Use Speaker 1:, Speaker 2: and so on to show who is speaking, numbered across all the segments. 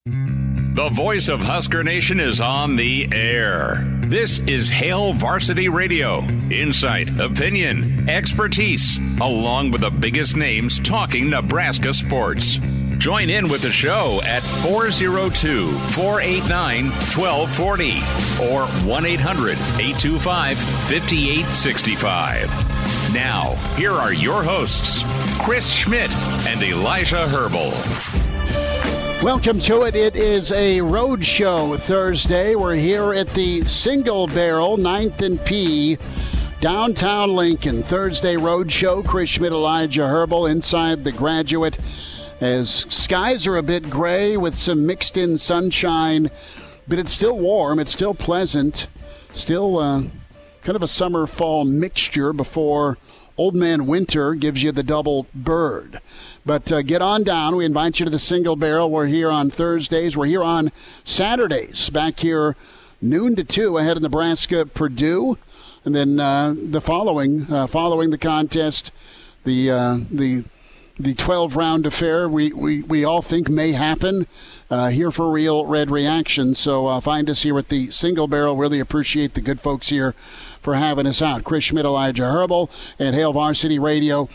Speaker 1: The voice of Husker Nation is on the air. This is Hail Varsity Radio. Insight, opinion, expertise, along with the biggest names talking Nebraska sports. Join in with the show at 402-489-1240 or 1-800-825-5865. Now, here are your hosts, Chris Schmidt and Elijah Herbel.
Speaker 2: Welcome to it. It is a road show Thursday. We're here at the Single Barrel, 9th and P, downtown Lincoln. Thursday road show. Chris Schmidt, Elijah Herbel inside the Graduate, as skies are a bit gray with some mixed in sunshine, but it's still warm. It's still pleasant. Still kind of a summer-fall mixture before Old Man Winter gives you the double bird. But get on down. We invite you to the Single Barrel. We're here on Thursdays. We're here on Saturdays. Back here noon to 2 ahead of Nebraska-Purdue. And then the following the contest, the 12-round affair we all think may happen here for Real Red Reaction. So find us here at the Single Barrel. Really appreciate the good folks here for having us out. Chris Schmidt, Elijah Herbel at Hail Varsity Radio.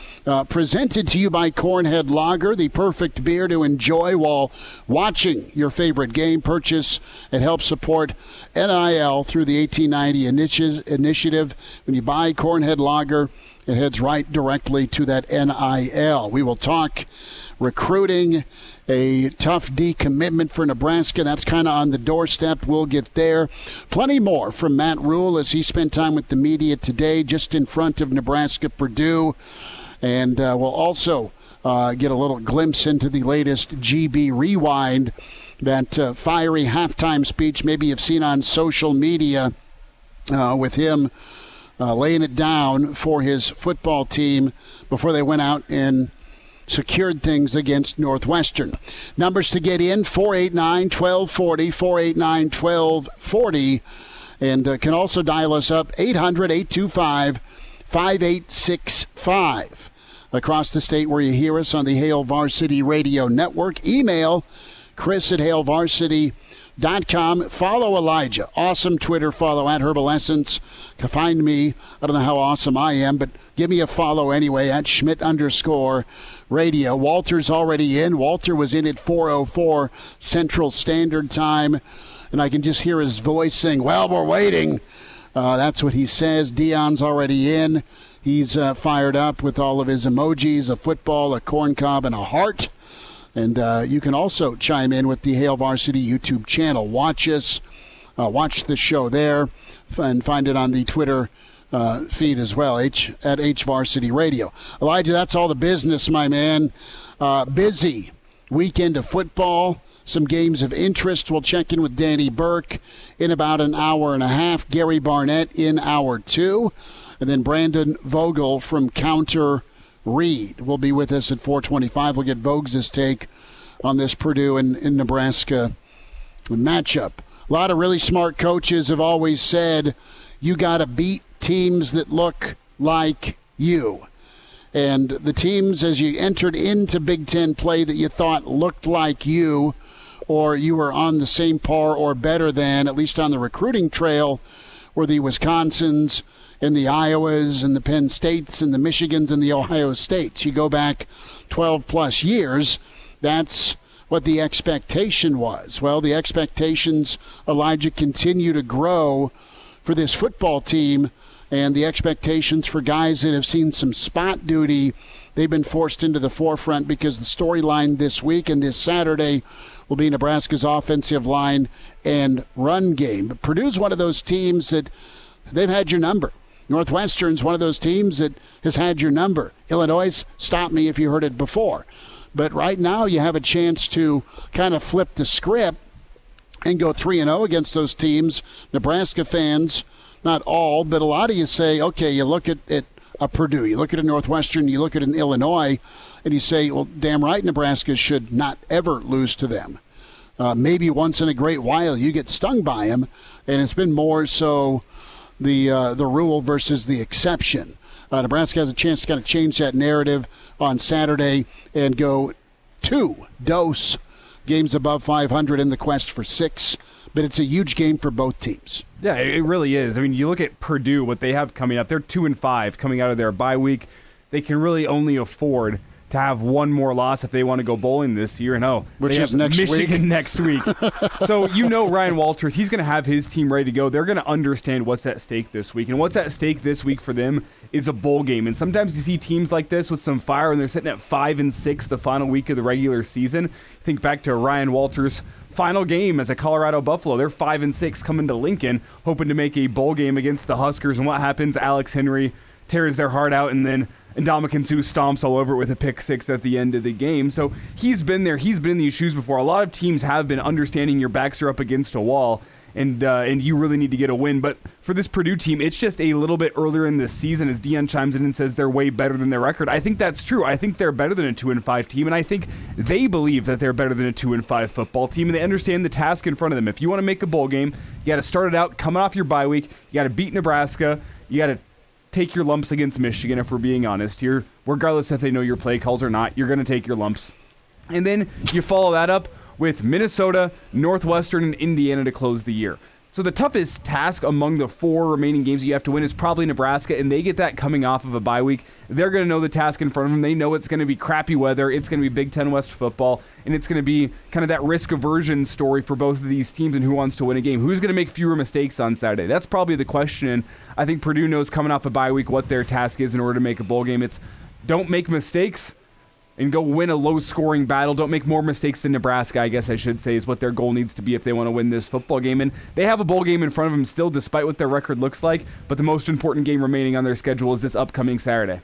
Speaker 2: Presented to you by Cornhead Lager, the perfect beer to enjoy while watching your favorite game. Purchase and help support NIL through the 1890 initiative. When you buy Cornhead Lager, it heads right directly to that NIL. We will talk recruiting, a tough decommitment for Nebraska. That's kind of on the doorstep. We'll get there. Plenty more from Matt Rhule as he spent time with the media today just in front of Nebraska-Purdue. And we'll also get a little glimpse into the latest GB Rewind, that fiery halftime speech maybe you've seen on social media with him laying it down for his football team before they went out and secured things against Northwestern. Numbers to get in, 489-1240, 489-1240, and can also dial us up, 800-825-5865. Across the state where you hear us on the Hail Varsity Radio Network. Email Chris at HailVarsity.com. Follow Elijah. Awesome Twitter follow at Herbal Essence. Can find me. I don't know how awesome I am, but give me a follow anyway at Schmidt_radio. Walter's already in. Walter was in at 4:04 Central Standard Time, and I can just hear his voice saying, well, we're waiting. That's what he says. Dion's already in. He's fired up with all of his emojis, a football, a corn cob, and a heart. And you can also chime in with the Hail Varsity YouTube channel. Watch us. Watch the show there and find it on the Twitter feed as well, at HVarsity Radio. Elijah, that's all the business, my man. Busy weekend of football. Some games of interest. We'll check in with Danny Burke in about an hour and a half. Gary Barnett in hour 2. And then Brandon Vogel from Counter Reed will be with us at 4:25. We'll get Vogue's take on this Purdue and Nebraska matchup. A lot of really smart coaches have always said you got to beat teams that look like you. And the teams, as you entered into Big Ten play that you thought looked like you, or you were on the same par or better than, at least on the recruiting trail, were the Wisconsins and the Iowas and the Penn States and the Michigans and the Ohio States. You go back 12-plus years, that's what the expectation was. Well, the expectations, Elijah, continue to grow for this football team, and the expectations for guys that have seen some spot duty, they've been forced into the forefront because the storyline this week and this Saturday will be Nebraska's offensive line and run game. But Purdue's one of those teams that they've had your number. Northwestern's one of those teams that has had your number. Illinois, stop me if you heard it before. But right now you have a chance to kind of flip the script and go 3-0 against those teams. Nebraska fans, not all, but a lot of you say, okay, you look at a Purdue, you look at a Northwestern, you look at an Illinois, and you say, well, damn right Nebraska should not ever lose to them. Maybe once in a great while you get stung by them, and it's been more so the rule versus the exception. Nebraska has a chance to kind of change that narrative on Saturday and go 2-0 games above 500 in the quest for 6. But it's a huge game for both teams.
Speaker 3: Yeah, it really is. I mean, you look at Purdue, what they have coming up. They're 2-5 coming out of their bye week. They can really only afford to have one more loss if they want to go bowling this year. And
Speaker 2: which is next
Speaker 3: Michigan
Speaker 2: week.
Speaker 3: next week. So Ryan Walters, he's going to have his team ready to go. They're going to understand what's at stake this week. And what's at stake this week for them is a bowl game. And sometimes you see teams like this with some fire, and they're sitting at 5-6 the final week of the regular season. Think back to Ryan Walters' final game as a Colorado Buffalo. They're 5-6 coming to Lincoln, hoping to make a bowl game against the Huskers. And what happens? Alex Henry tears their heart out, and then Ndamukong Suh stomps all over it with a pick 6 at the end of the game. So he's been there. He's been in these shoes before. A lot of teams have been understanding your backs are up against a wall, and you really need to get a win. But for this Purdue team, it's just a little bit earlier in this season as Dion chimes in and says they're way better than their record. I think that's true. I think they're better than a 2-5 team, and I think they believe that they're better than a 2-5 football team, and they understand the task in front of them. If you want to make a bowl game, you got to start it out coming off your bye week. You got to beat Nebraska. You got to take your lumps against Michigan, if we're being honest here. Regardless if they know your play calls or not, you're going to take your lumps. And then you follow that up with Minnesota, Northwestern, and Indiana to close the year. So the toughest task among the 4 remaining games you have to win is probably Nebraska, and they get that coming off of a bye week. They're going to know the task in front of them. They know it's going to be crappy weather, it's going to be Big Ten West football, and it's going to be kind of that risk aversion story for both of these teams and who wants to win a game. Who's going to make fewer mistakes on Saturday? That's probably the question, and I think Purdue knows coming off a bye week what their task is in order to make a bowl game. It's don't make mistakes and go win a low-scoring battle. Don't make more mistakes than Nebraska, I guess I should say, is what their goal needs to be if they want to win this football game. And they have a bowl game in front of them still, despite what their record looks like. But the most important game remaining on their schedule is this upcoming Saturday.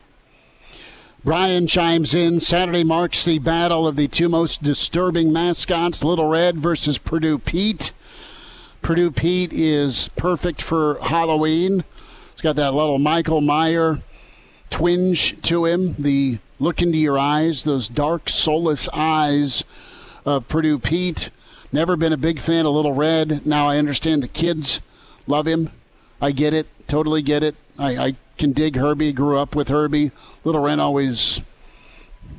Speaker 2: Brian chimes in. Saturday marks the battle of the 2 most disturbing mascots, Little Red versus Purdue Pete. Purdue Pete is perfect for Halloween. He's got that little Michael Meyer twinge to him, the look into your eyes, those dark, soulless eyes of Purdue Pete. Never been a big fan of Little Red. Now I understand the kids love him. I get it. Totally get it. I can dig Herbie. Grew up with Herbie. Little Red always,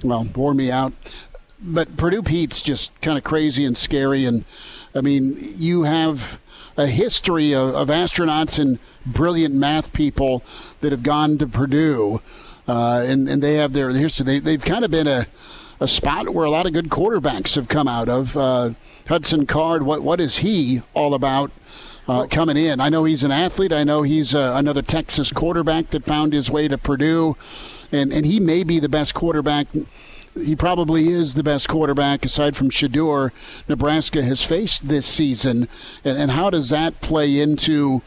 Speaker 2: wore me out. But Purdue Pete's just kind of crazy and scary. And, I mean, you have a history of astronauts and brilliant math people that have gone to Purdue. And they have their history. They've kind of been a spot where a lot of good quarterbacks have come out of. Hudson Card, what is he all about coming in? I know he's an athlete. I know he's another Texas quarterback that found his way to Purdue. And he may be the best quarterback. He probably is the best quarterback, aside from Shedeur, Nebraska has faced this season. And how does that play into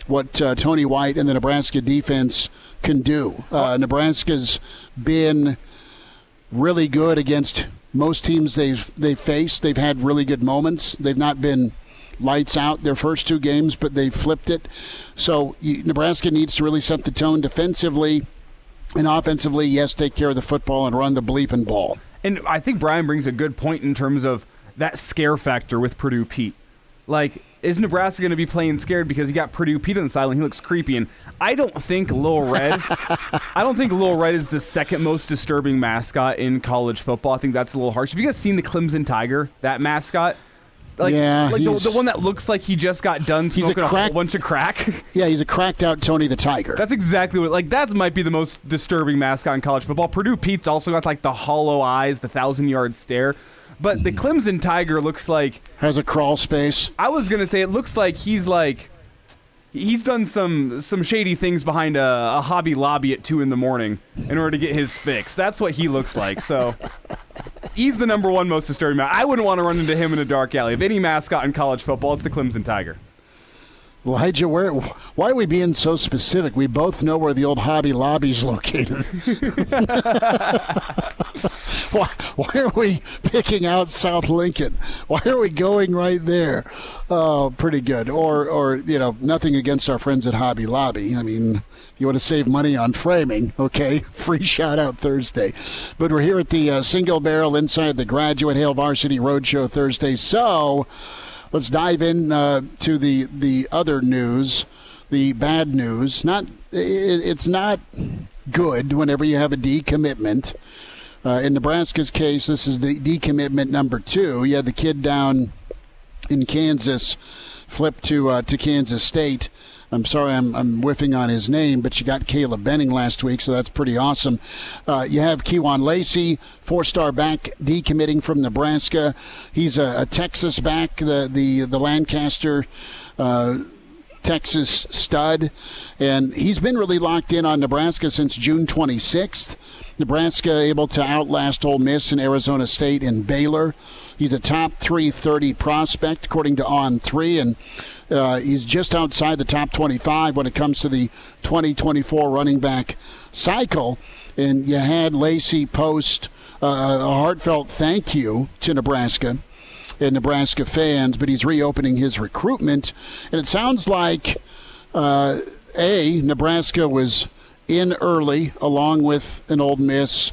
Speaker 2: what Tony White and the Nebraska defense can do? Nebraska's been really good against most teams they've faced. They've had really good moments. They've not been lights out their first 2 games, but they've flipped it. So Nebraska needs to really set the tone defensively and offensively. Yes, take care of the football and run the bleeping ball.
Speaker 3: And I think Brian brings a good point in terms of that scare factor with Purdue Pete. Like, is Nebraska going to be playing scared because you got Purdue Pete on the sideline? He looks creepy, and I don't think Lil Red. I don't think Lil Red is the second most disturbing mascot in college football. I think that's a little harsh. Have you guys seen the Clemson Tiger? That mascot, the one that looks like he just got done smoking a whole bunch of crack.
Speaker 2: Yeah, he's a cracked out Tony the Tiger.
Speaker 3: That's exactly what. That might be the most disturbing mascot in college football. Purdue Pete's also got the hollow eyes, the 1,000-yard stare. But the Clemson Tiger looks like
Speaker 2: has a crawl space.
Speaker 3: I was gonna say it looks like he's done some shady things behind a Hobby Lobby at 2 a.m. in order to get his fix. That's what he looks like. So he's the number 1 most disturbing mascot. I wouldn't want to run into him in a dark alley. If any mascot in college football, it's the Clemson Tiger.
Speaker 2: Elijah, why are we being so specific? We both know where the old Hobby Lobby's located. Why are we picking out South Lincoln? Why are we going right there? Oh, pretty good. Or nothing against our friends at Hobby Lobby. I mean, you want to save money on framing, okay? Free shout-out Thursday. But we're here at the Single Barrel inside the Graduate Hail Varsity Roadshow Thursday. So let's dive in to the other news, the bad news. It's not good whenever you have a decommitment In Nebraska's case, this is the decommitment number 2. You had the kid down in Kansas, flipped to Kansas State. I'm sorry, I'm whiffing on his name, but you got Caleb Benning last week, so that's pretty awesome. You have Kewan Lacy, 4-star back, decommitting from Nebraska. He's a Texas back, the Lancaster Texas stud, and he's been really locked in on Nebraska since June 26th. Nebraska able to outlast Ole Miss and Arizona State and Baylor. He's a top 330 prospect according to On3, and he's just outside the top 25 when it comes to the 2024 running back cycle. And you had Lacy post a heartfelt thank you to Nebraska and Nebraska fans, but he's reopening his recruitment. And it sounds like, Nebraska was in early along with an Ole Miss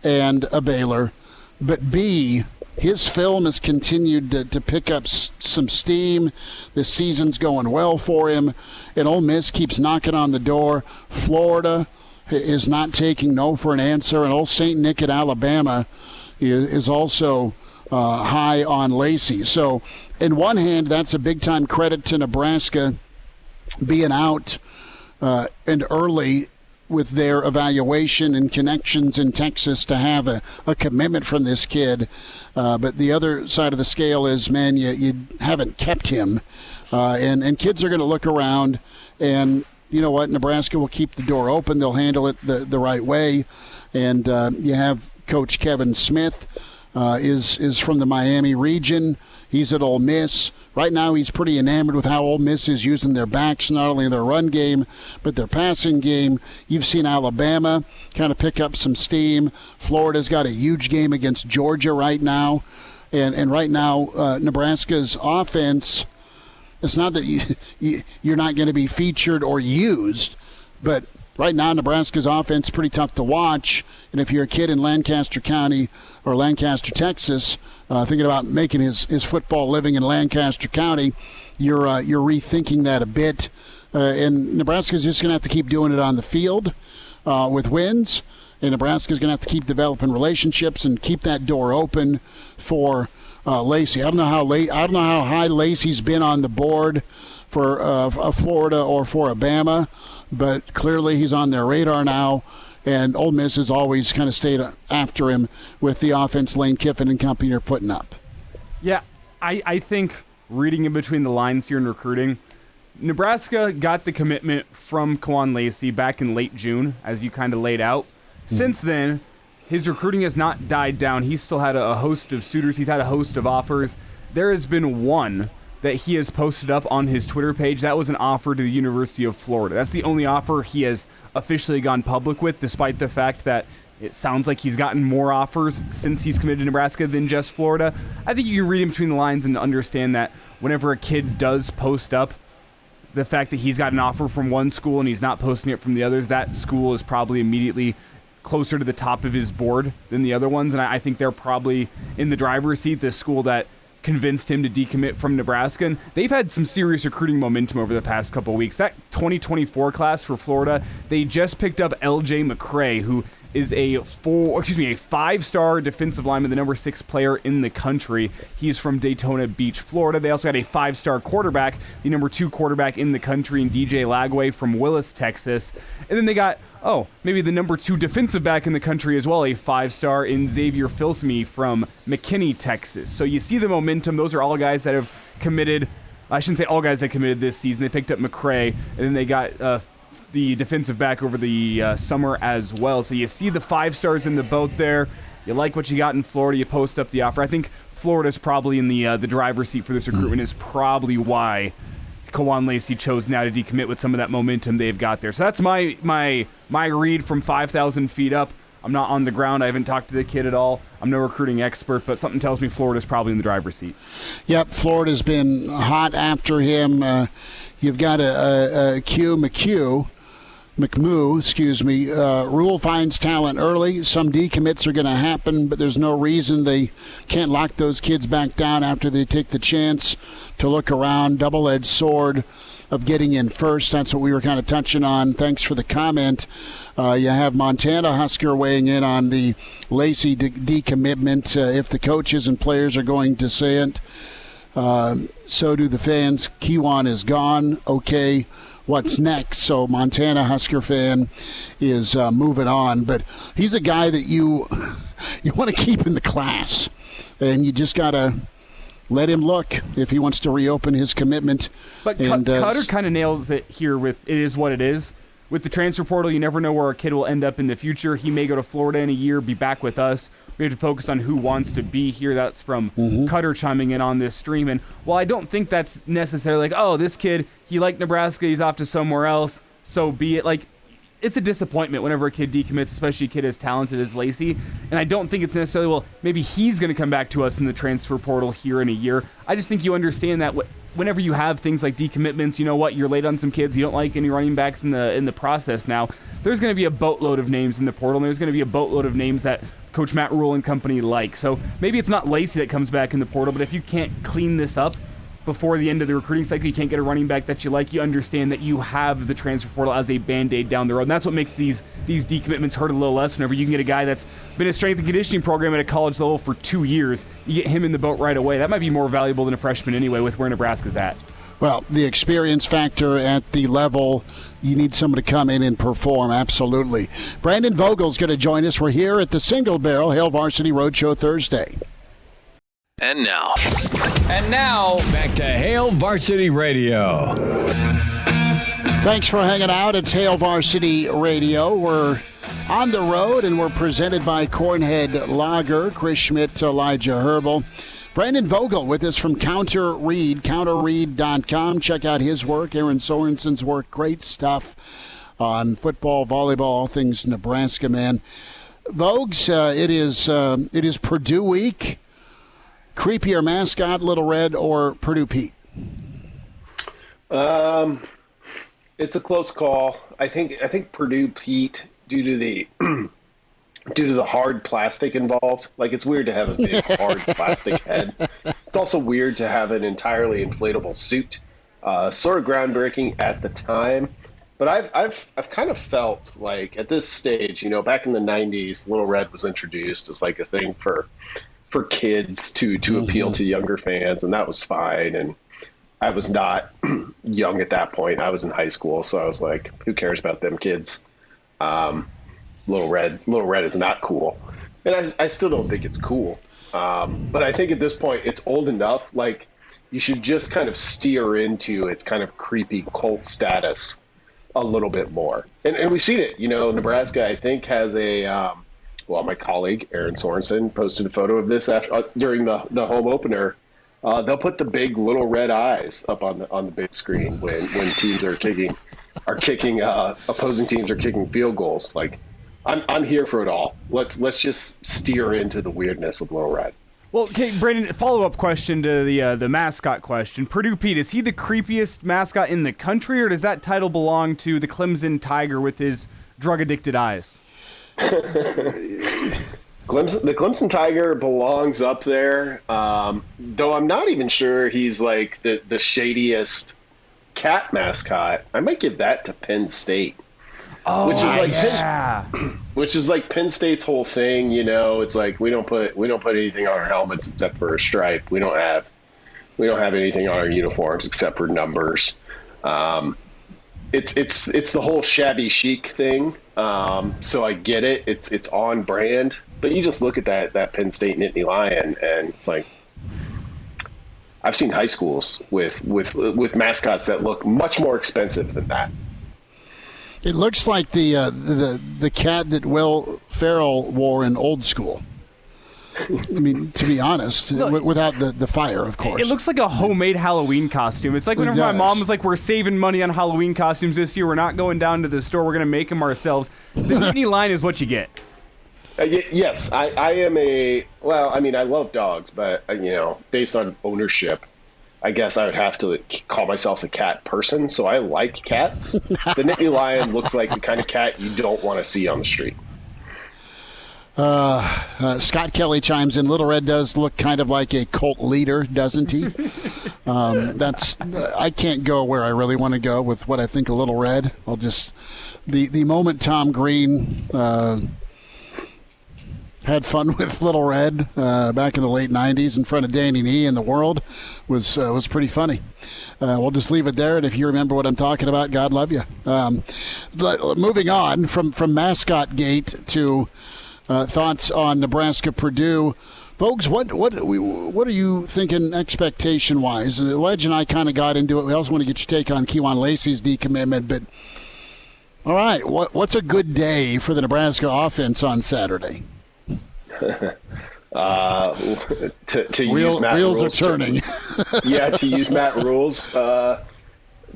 Speaker 2: and a Baylor, but B, his film has continued to pick up some steam. This season's going well for him, and Ole Miss keeps knocking on the door. Florida is not taking no for an answer, and old St. Nick at Alabama is also high on Lacy. So, in one hand, that's a big-time credit to Nebraska being out and early with their evaluation and connections in Texas to have a commitment from this kid. But the other side of the scale is, man, you haven't kept him. And kids are going to look around, and you know what? Nebraska will keep the door open. They'll handle it the right way. And you have Coach Kevin Smith is from the Miami region. He's at Ole Miss. Right now, he's pretty enamored with how Ole Miss is using their backs, not only their run game, but their passing game. You've seen Alabama kind of pick up some steam. Florida's got a huge game against Georgia right now. And right now, Nebraska's offense, it's not that you're not going to be featured or used, but right now, Nebraska's offense is pretty tough to watch. And if you're a kid in Lancaster County or Lancaster, Texas, thinking about making his football living in Lancaster County, you're rethinking that a bit. And Nebraska's just going to have to keep doing it on the field with wins. And Nebraska's going to have to keep developing relationships and keep that door open for Lacy. I don't know how high Lacy's been on the board for Florida or for Alabama, but clearly he's on their radar now. And Ole Miss has always kind of stayed after him with the offense Lane Kiffin and company are putting up. Yeah,
Speaker 3: I think reading in between the lines here in recruiting, Nebraska got the commitment from Kewan Lacy back in late June, as you kind of laid out. Since then, his recruiting has not died down. He's still had a host of suitors. He's had a host of offers. There has been one that he has posted up on his Twitter page. That was an offer to the University of Florida. That's the only offer he has officially gone public with, despite the fact that it sounds like he's gotten more offers since he's committed to Nebraska than just Florida. I think you can read in between the lines and understand that whenever a kid does post up the fact that he's got an offer from one school and he's not posting it from the others, that school is probably immediately closer to the top of his board than the other ones. And I think they're probably in the driver's seat, the school that convinced him to decommit from Nebraska. And they've had some serious recruiting momentum over the past couple of weeks. That 2024 class for Florida, they just picked up LJ McCray, who is a 5-star defensive lineman, the number 6 player in the country. He's from Daytona Beach, Florida. They also got a 5-star quarterback, the number 2 quarterback in the country, in DJ Lagway from Willis, Texas. And then they got maybe the number 2 defensive back in the country as well, a 5-star in Xavier Filsme from McKinney, Texas. So you see the momentum. Those are all guys that have committed. I shouldn't say all guys that committed this season. They picked up McCray, and then they got the defensive back over the summer as well. So you see the 5 stars in the boat there. You like what you got in Florida. You post up the offer. I think Florida's probably in the driver's seat for this recruitment, is probably why Kewan Lacy chose now to decommit with some of that momentum they've got there. So that's my read from 5,000 feet up. I'm not on the ground. I haven't talked to the kid at all. I'm no recruiting expert, but something tells me Florida's probably in the driver's seat.
Speaker 2: Yep, Florida's been hot after him. You've got a Q McHugh Rhule finds talent early. Some decommits are going to happen, but there's no reason they can't lock those kids back down after they take the chance to look around. Double-edged sword of getting in first. That's what we were kind of touching on. Thanks for the comment. You have Montana Husker weighing in on the Lacy decommitment. If the coaches and players are going to say it, so do the fans. Kewan is gone. Okay. What's next? So Montana Husker fan is moving on, but he's a guy that you want to keep in the class, and you just gotta let him look if he wants to reopen his commitment.
Speaker 3: But Cutter kind of nails it here with it is what it is. With the transfer portal, you never know where a kid will end up in the future. He may go to Florida in a year, be back with us. We have to focus on who wants to be here. That's from Cutter chiming in on this stream. And while I don't think that's necessarily like, oh, this kid, he liked Nebraska, he's off to somewhere else, so be it. Like, it's a disappointment whenever a kid decommits, especially a kid as talented as Lacy. And I don't think it's necessarily, well, maybe he's going to come back to us in the transfer portal here in a year. I just think you understand that whenever you have things like decommitments, you know what, you're late on some kids, you don't like any running backs in the process now. There's going to be a boatload of names in the portal, and there's going to be a boatload of names that Coach Matt Rhule and company like. So maybe it's not Lacy that comes back in the portal, but if you can't clean this up before the end of the recruiting cycle, you can't get a running back that you like, you understand that you have the transfer portal as a Band-Aid down the road. And that's what makes these decommitments hurt a little less whenever you can get a guy that's been a strength and conditioning program at a college level for 2 years. You get him in the boat right away. That might be more valuable than a freshman anyway with where Nebraska's at.
Speaker 2: Well, the experience factor at the level, you need someone to come in and perform, absolutely. Brandon Vogel's going to join us. We're here at the Single Barrel Hail Varsity Roadshow Thursday.
Speaker 4: And now, back to Hail Varsity Radio.
Speaker 2: Thanks for hanging out. It's Hail Varsity Radio. We're on the road, and we're presented by Cornhead Lager, Chris Schmidt, Elijah Herbel. Brandon Vogel with us from Counter Read, counterread.com. Check out his work, Aaron Sorensen's work. Great stuff on football, volleyball, all things Nebraska, man. Vogues, it is Purdue week. Creepier mascot, Little Red or Purdue Pete?
Speaker 5: It's a close call. I think Purdue Pete, due to the hard plastic involved. Like, it's weird to have a big hard plastic head. It's also weird to have an entirely inflatable suit. Sort of groundbreaking at the time. But I've kind of felt like at this stage, you know, back in the 90s, Little Red was introduced as like a thing for kids to appeal to younger fans, and that was fine. And I was not young at that point. I was in high school, so I was like, who cares about them kids? Little Red is not cool. And I still don't think it's cool. But I think at this point it's old enough, like you should just kind of steer into its kind of creepy cult status a little bit more. And we've seen it. You know, Nebraska, I think, has a my colleague, Aaron Sorensen, posted a photo of this during the home opener. They'll put the big little red eyes up on the big screen when teams are kicking opposing teams are kicking field goals. Like, I'm here for it all. Let's just steer into the weirdness of Little Red.
Speaker 3: Well, okay, Brandon, follow-up question to the mascot question. Purdue Pete, is he the creepiest mascot in the country, or does that title belong to the Clemson Tiger with his drug-addicted eyes?
Speaker 5: The Clemson Tiger belongs up there, though I'm not even sure he's like the shadiest cat mascot. I might give that to Penn State.
Speaker 3: Oh,
Speaker 5: which is like Penn State's whole thing, you know. It's like we don't put anything on our helmets except for a stripe. We don't have anything on our uniforms except for numbers. It's the whole shabby chic thing. So I get it. It's on brand. But you just look at that Penn State Nittany Lion, and it's like I've seen high schools with mascots that look much more expensive than that.
Speaker 2: It looks like the cat that Will Ferrell wore in Old School. I mean, to be honest, without the fire, of course.
Speaker 3: It looks like a homemade Halloween costume. It's like whenever my mom was like, we're saving money on Halloween costumes this year. We're not going down to the store. We're going to make them ourselves. The Nittany line is what you get.
Speaker 5: Yes, I am I love dogs, but, you know, based on ownership, I guess I would have to call myself a cat person, so I like cats. The Nittany Lion looks like the kind of cat you don't want to see on the street.
Speaker 2: Scott Kelly chimes in. Little Red does look kind of like a cult leader, doesn't he? I can't go where I really want to go with what I think of Little Red. I'll just the moment Tom Green had fun with Little Red back in the late 90s in front of Danny Nee and the world was pretty funny. We'll just leave it there, and if you remember what I'm talking about, God love you. Moving on from Mascot Gate to thoughts on Nebraska-Purdue. Folks, what are you thinking expectation-wise? Ledge and I kind of got into it. We also want to get your take on Kewan Lacy's decommitment, but all right, what's a good day for the Nebraska offense on Saturday?
Speaker 5: To use Matt
Speaker 2: Wheels
Speaker 5: Rhule's
Speaker 2: are turning.
Speaker 5: To use Matt Rhule's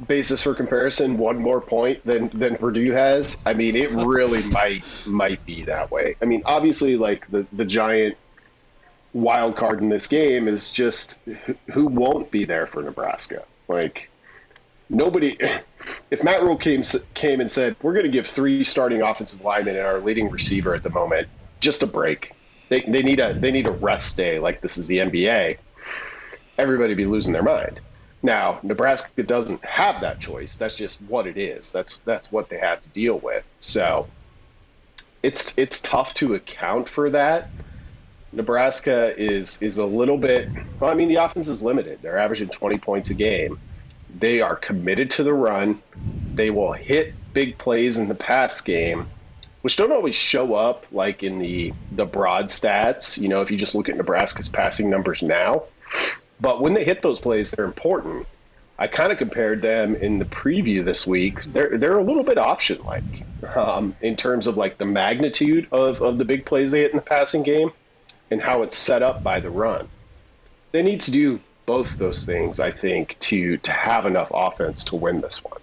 Speaker 5: basis for comparison, one more point than Purdue has. I mean, it really might be that way. I mean, obviously, like the giant wild card in this game is just who won't be there for Nebraska. Like nobody. If Matt Rhule came and said, "We're going to give 3 starting offensive linemen and our leading receiver at the moment just a break," they need a rest day like this is the NBA, everybody would be losing their mind. Now, Nebraska doesn't have that choice. That's just what it is. That's what they have to deal with. So it's tough to account for that. Nebraska is a little bit – well, I mean, the offense is limited. They're averaging 20 points a game. They are committed to the run. They will hit big plays in the pass game, which don't always show up like in the broad stats, you know, if you just look at Nebraska's passing numbers now. But when they hit those plays, they're important. I kind of compared them in the preview this week. They're a little bit option-like in terms of like the magnitude of the big plays they hit in the passing game and how it's set up by the run. They need to do both those things, I think, to have enough offense to win this one.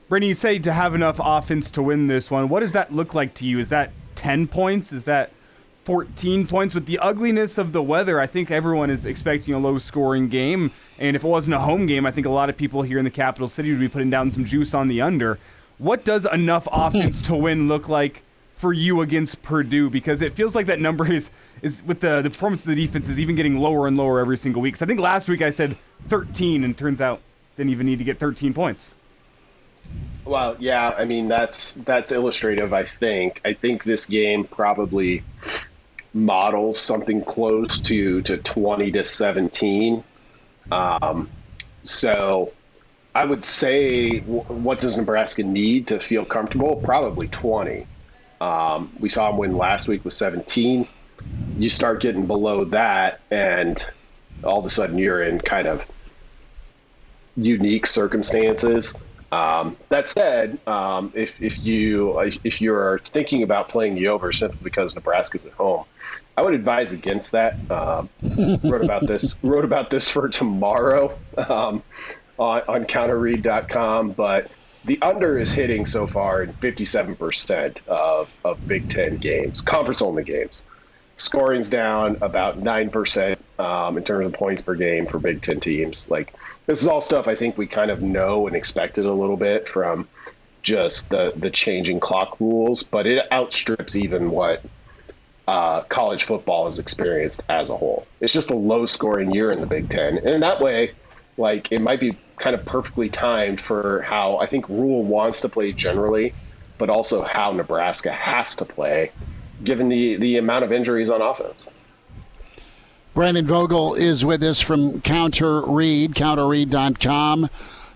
Speaker 3: Brittany, you say to have enough offense to win this one. What does that look like to you? Is that 10 points? Is that 14 points? With the ugliness of the weather, I think everyone is expecting a low-scoring game. And if it wasn't a home game, I think a lot of people here in the capital city would be putting down some juice on the under. What does enough offense to win look like for you against Purdue? Because it feels like that number is with the performance of the defense is even getting lower and lower every single week. So I think last week I said 13, and it turns out didn't even need to get 13 points.
Speaker 5: Well, yeah, I mean, that's illustrative, I think. I think this game probably models something close to 20-17. So I would say, what does Nebraska need to feel comfortable? Probably 20. We saw them win last week with 17. You start getting below that, and all of a sudden you're in kind of unique circumstances. That said, if you're thinking about playing the over simply because Nebraska's at home, I would advise against that. Wrote about this for tomorrow on counterread.com, but the under is hitting so far in 57% of Big Ten games, conference-only games. Scoring's down about 9% in terms of points per game for Big Ten teams. Like, this is all stuff I think we kind of know and expected a little bit from just the changing clock rules, but it outstrips even what college football has experienced as a whole. It's just a low-scoring year in the Big Ten. And in that way, like, it might be kind of perfectly timed for how I think Rhule wants to play generally, but also how Nebraska has to play, given the amount of injuries on offense.
Speaker 2: Brandon Vogel is with us from counterread.com.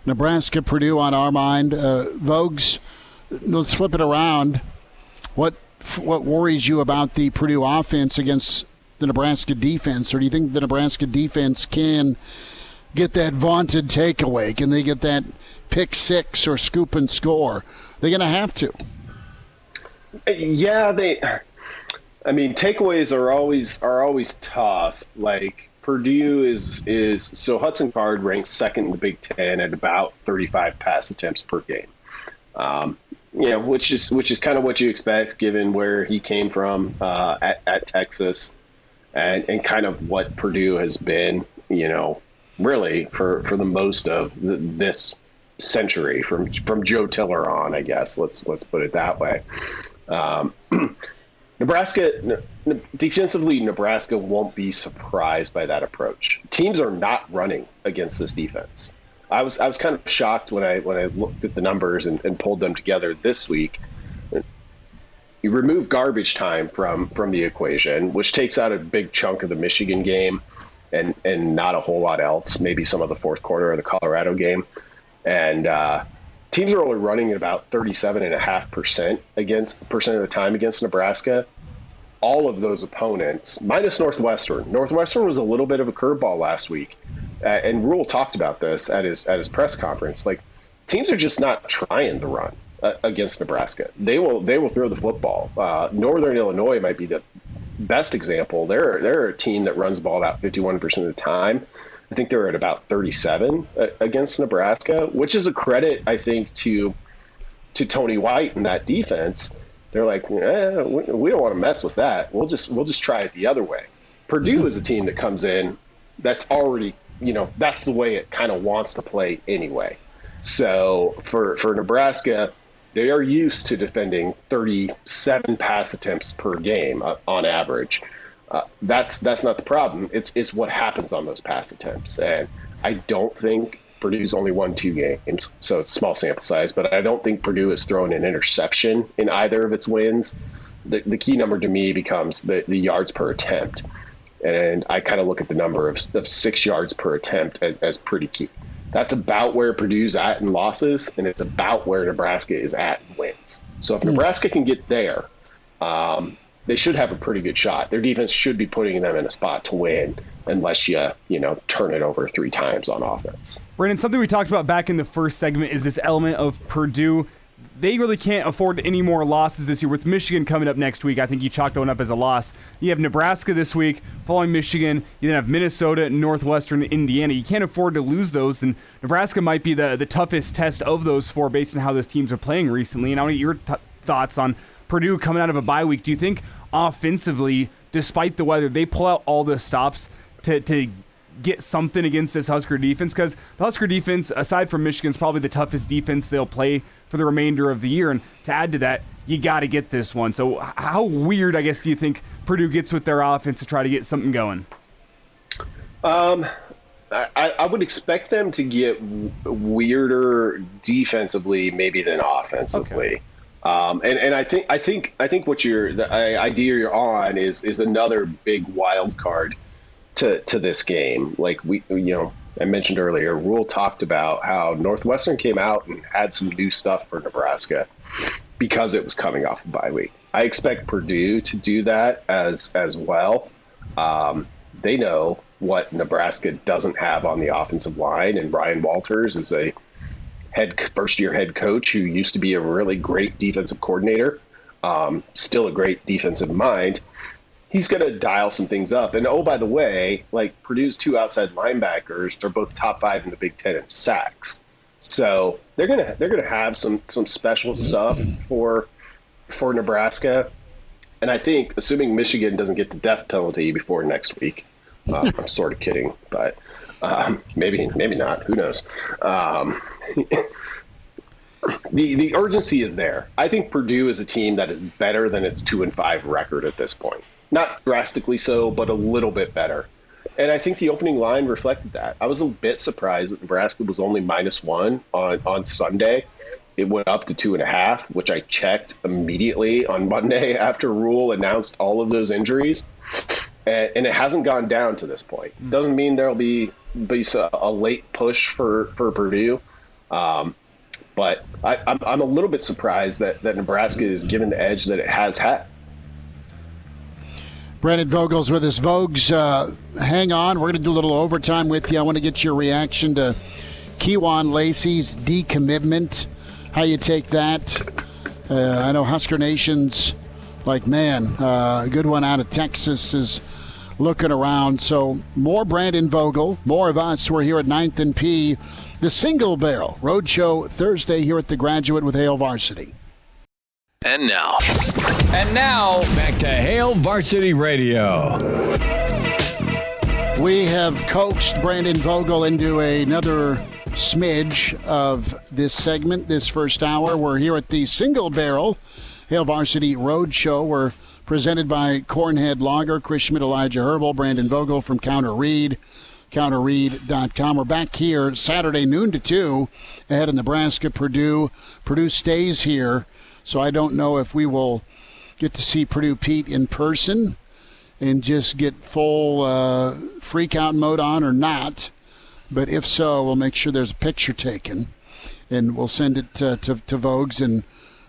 Speaker 2: Nebraska-Purdue on our mind. Vogues, let's flip it around. What worries you about the Purdue offense against the Nebraska defense? Or do you think the Nebraska defense can get that vaunted takeaway? Can they get that pick six or scoop and score? They're going to have to.
Speaker 5: Yeah, I mean, takeaways are always tough. Like, Purdue is so Hudson Card ranks second in the Big Ten at about 35 pass attempts per game. Which is kind of what you expect given where he came from at Texas, and kind of what Purdue has been, really for the most of this century, from Joe Tiller on, I guess. Let's put it that way. Defensively, Nebraska won't be surprised by that approach. Teams are not running against this defense. I was kind of shocked when I looked at the numbers and pulled them together this week. You remove garbage time from the equation, which takes out a big chunk of the Michigan game and not a whole lot else, maybe some of the fourth quarter of the Colorado game. And teams are only running at about 37.5% of the time against Nebraska. All of those opponents, minus Northwestern. Northwestern was a little bit of a curveball last week. And Rhule talked about this at his press conference. Like, teams are just not trying to run against Nebraska. They will throw the football. Northern Illinois might be the best example. They're a team that runs the ball about 51% of the time. I think they're at about 37 against Nebraska, which is a credit, I think, to Tony White and that defense. They're like, we don't want to mess with that. We'll just try it the other way. Purdue is a team that comes in that's already, that's the way it kind of wants to play anyway. So for Nebraska, they are used to defending 37 pass attempts per game on average. That's not the problem. It's what happens on those pass attempts. And I don't think Purdue's only won 2 games, so it's small sample size, but I don't think Purdue has thrown an interception in either of its wins. The key number to me becomes the yards per attempt. And I kind of look at the number of 6 yards per attempt as pretty key. That's about where Purdue's at in losses, and it's about where Nebraska is at in wins. So if Nebraska can get there, they should have a pretty good shot. Their defense should be putting them in a spot to win unless you turn it over 3 times on offense.
Speaker 3: Brandon, something we talked about back in the first segment is this element of Purdue. They really can't afford any more losses this year. With Michigan coming up next week, I think you chalk that one up as a loss. You have Nebraska this week, following Michigan. You then have Minnesota, Northwestern, Indiana. You can't afford to lose those, and Nebraska might be the toughest test of those 4 based on how those teams are playing recently. And I want to get your thoughts on Purdue coming out of a bye week. Do you think offensively, despite the weather, they pull out all the stops to get something against this Husker defense? Because the Husker defense, aside from Michigan, is probably the toughest defense they'll play for the remainder of the year. And to add to that, you got to get this one. So how weird, I guess, do you think Purdue gets with their offense to try to get something going?
Speaker 5: I would expect them to get weirder defensively maybe than offensively. Okay. And I think what the idea you're on is another big wild card to this game. Like I mentioned earlier, Rhule talked about how Northwestern came out and had some new stuff for Nebraska because it was coming off a bye week. I expect Purdue to do that as well. They know what Nebraska doesn't have on the offensive line, and Ryan Walters is a first-year head coach who used to be a really great defensive coordinator, still a great defensive mind. He's going to dial some things up. And, oh, by the way, like Purdue's 2 outside linebackers, they're both top 5 in the Big Ten in sacks. So they're gonna have some special stuff for Nebraska. And I think, assuming Michigan doesn't get the death penalty before next week, I'm sort of kidding, but maybe not. Who knows? The urgency is there. I think Purdue is a team that is better than its 2-5 record at this point. Not drastically so, but a little bit better. And I think the opening line reflected that. I was a bit surprised that Nebraska was only -1 on Sunday. It went up to 2.5, which I checked immediately on Monday after Rhule announced all of those injuries. And it hasn't gone down to this point. Doesn't mean there'll be a late push for Purdue. But I'm a little bit surprised that Nebraska is given the edge that it has had.
Speaker 2: Brandon Vogel's with us. Vogues, hang on. We're going to do a little overtime with you. I want to get your reaction to Kewan Lacy's decommitment, how you take that. I know Husker Nation's like, man, a good one out of Texas is looking around. So more Brandon Vogel, more of us. We're here at 9th and P, the Single Barrel Roadshow Thursday here at the Graduate with Hail Varsity.
Speaker 4: And now, back to Hail Varsity Radio.
Speaker 2: We have coaxed Brandon Vogel into another smidge of this segment, this first hour. We're here at the Single Barrel Hail Varsity Road Show. We're presented by Cornhead Lager, Chris Schmidt, Elijah Herbel, Brandon Vogel from Counter Reed, counterreed.com. We're back here Saturday noon to 2 ahead of Nebraska-Purdue. Purdue stays here, so I don't know if we will get to see Purdue Pete in person and just get full freak out mode on or not. But if so, we'll make sure there's a picture taken, and we'll send it to Vogues and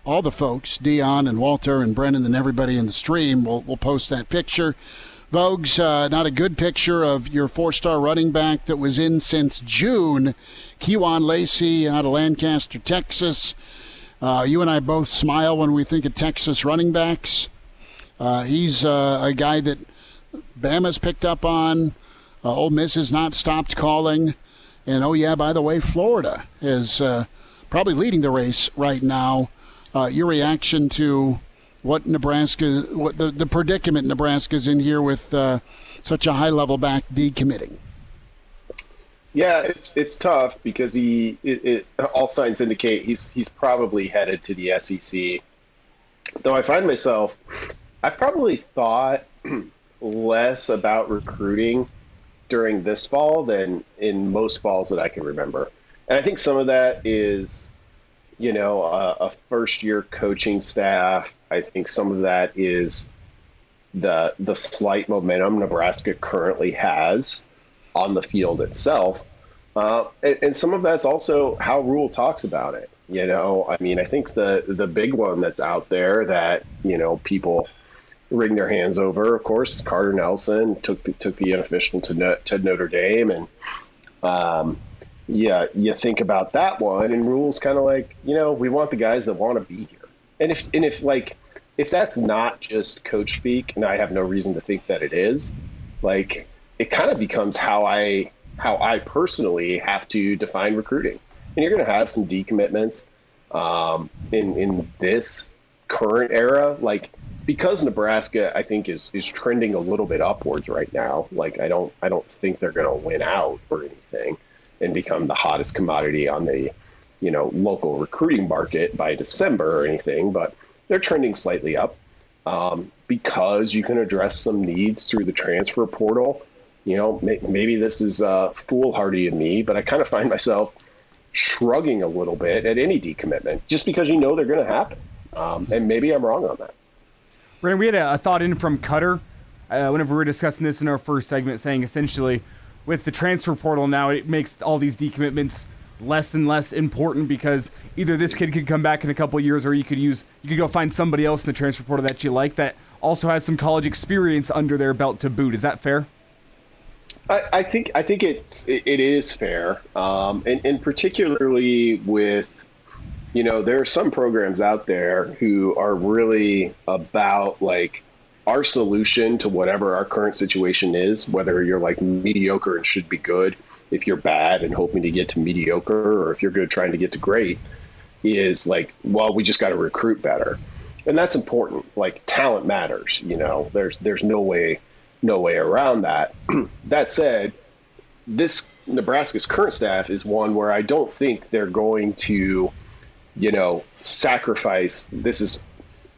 Speaker 2: all the folks, Dion and Walter and Brennan and everybody in the stream. We'll post that picture. Vogues, not a good picture of your four-star running back that was in since June, Kewan Lacy out of Lancaster, Texas. You and I both smile when we think of Texas running backs. He's a guy that Bama's picked up on. Ole Miss has not stopped calling. And, oh, yeah, by the way, Florida is probably leading the race right now. Your reaction to what the predicament Nebraska's in here with such a high-level back decommitting?
Speaker 5: Yeah, it's tough because all signs indicate he's probably headed to the SEC. Though I find myself, I probably thought less about recruiting during this fall than in most falls that I can remember. And I think some of that is, a first-year coaching staff. I think some of that is the slight momentum Nebraska currently has on the field itself. And some of that's also how Rhule talks about it. I think the big one that's out there that, people wring their hands over, of course, Carter Nelson took the unofficial to Notre Dame. And, you think about that one, and Rhule's kind of like, we want the guys that want to be here. And if that's not just coach speak, and I have no reason to think that it is, it kind of becomes how I personally have to define recruiting. And you're going to have some decommitments in this current era, because Nebraska, I think, is trending a little bit upwards right now. I don't think they're going to win out or anything and become the hottest commodity on the local recruiting market by December or anything, but they're trending slightly up because you can address some needs through the transfer portal. Maybe this is foolhardy of me, but I kind of find myself shrugging a little bit at any decommitment just because they're going to happen. And maybe I'm wrong on that.
Speaker 3: Brandon, we had a thought in from Cutter whenever we were discussing this in our first segment, saying essentially with the transfer portal now, it makes all these decommitments less and less important because either this kid could come back in a couple of years or you could go find somebody else in the transfer portal that you like that also has some college experience under their belt to boot. Is that fair?
Speaker 5: I think it is fair, and particularly with there are some programs out there who are really about our solution to whatever our current situation is, whether you're mediocre and should be good, if you're bad and hoping to get to mediocre, or if you're good trying to get to great, is we just got to recruit better, and that's important. Talent matters. There's no way around that. That said, this Nebraska's current staff is one where I don't think they're going to, sacrifice. This is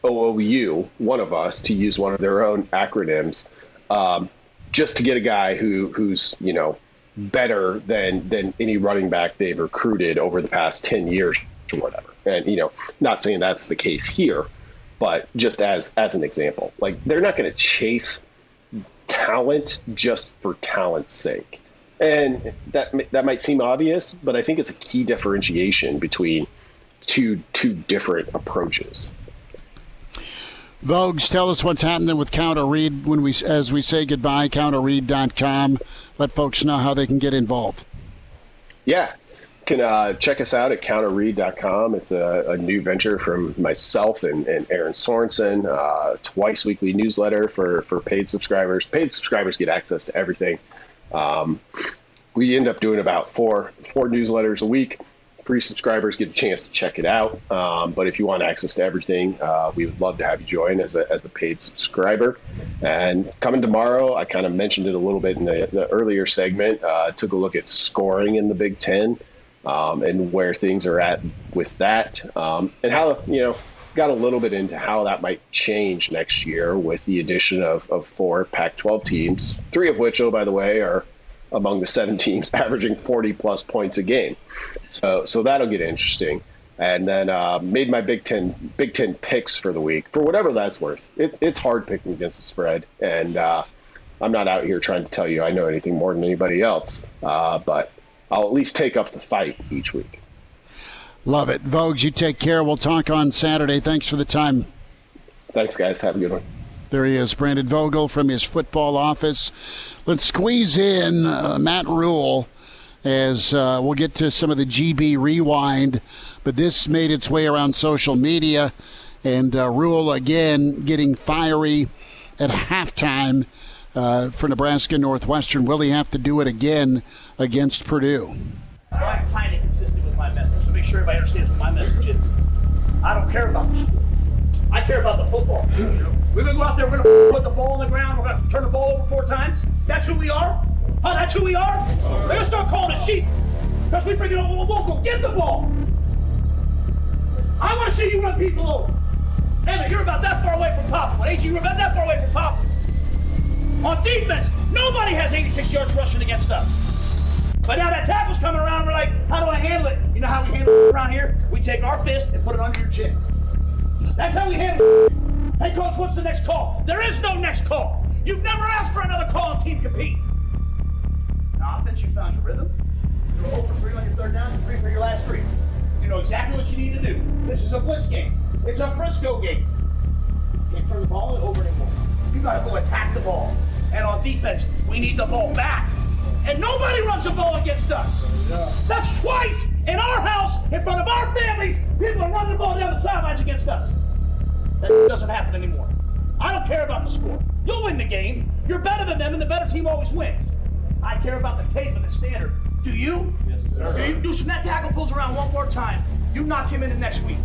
Speaker 5: OOU, one of us, to use one of their own acronyms, just to get a guy who's better than any running back they've recruited over the past 10 years or whatever. And not saying that's the case here, but just as an example, they're not going to chase talent just for talent's sake. And that might seem obvious, but I think it's a key differentiation between two different approaches.
Speaker 2: Vogues, tell us what's happening with Counter Reed as we say goodbye. counterreed.com. Let folks know how they can get involved.
Speaker 5: Yeah, you can check us out at counterreed.com. It's a new venture from myself and Aaron Sorensen. Twice weekly newsletter for paid subscribers. Paid subscribers get access to everything. We end up doing about four newsletters a week. free subscribers get a chance to check it out. But if you want access to everything, we would love to have you join as a paid subscriber. And coming tomorrow, I kind of mentioned it a little bit in the earlier segment, took a look at scoring in the Big Ten and where things are at with that, and how, got a little bit into how that might change next year with the addition of 4 Pac-12 teams, 3 of which, oh, by the way, are among the 7 teams averaging 40-plus points a game. So that'll get interesting. And then made my Big Ten picks for the week, for whatever that's worth. It's hard picking against the spread, and I'm not out here trying to tell you I know anything more than anybody else, but I'll at least take up the fight each week.
Speaker 2: Love it. Vogues, you take care. We'll talk on Saturday. Thanks for the time.
Speaker 5: Thanks, guys. Have a good one.
Speaker 2: There he is, Brandon Vogel from his football office. Let's squeeze in Matt Rhule as we'll get to some of the GB Rewind, but this made its way around social media, and Rhule again getting fiery at halftime for Nebraska Northwestern. Will he have to do it again against Purdue?
Speaker 6: I'm kind of consistent with my message, so make sure everybody understands what my message is. I don't care about the school. I care about the football. We're going to go out there, we're going to put the ball on the ground, we're going to turn the ball over 4 times. That's who we are? Huh, that's who we are? They're going to start calling us sheep because we bring it over. We'll go get the ball. I want to see you run people over. Emmett, you're about that far away from Papa. AG, you're about that far away from Papa. On defense, nobody has 86 yards rushing against us. But now that tackle's coming around, we're like, how do I handle it? You know how we handle it around here? We take our fist and put it under your chin. That's how we handle it. Hey, Coach, what's the next call? There is no next call. You've never asked for another call and team compete. Now, offense, you found your rhythm. You're 0 for 3 on your third down, you're 3 for your last 3. You know exactly what you need to do. This is a blitz game. It's a Frisco game. You can't turn the ball over anymore. You got to go attack the ball. And on defense, we need the ball back. And nobody runs the ball against us. That's twice in our house, in front of our families, people are running the ball down the sidelines against us. That doesn't happen anymore. I don't care about the score. You'll win the game. You're better than them, and the better team always wins. I care about the tape and the standard. Do you? Yes, sir. Do you do some net tackle pulls around one more time? You knock him in the next week.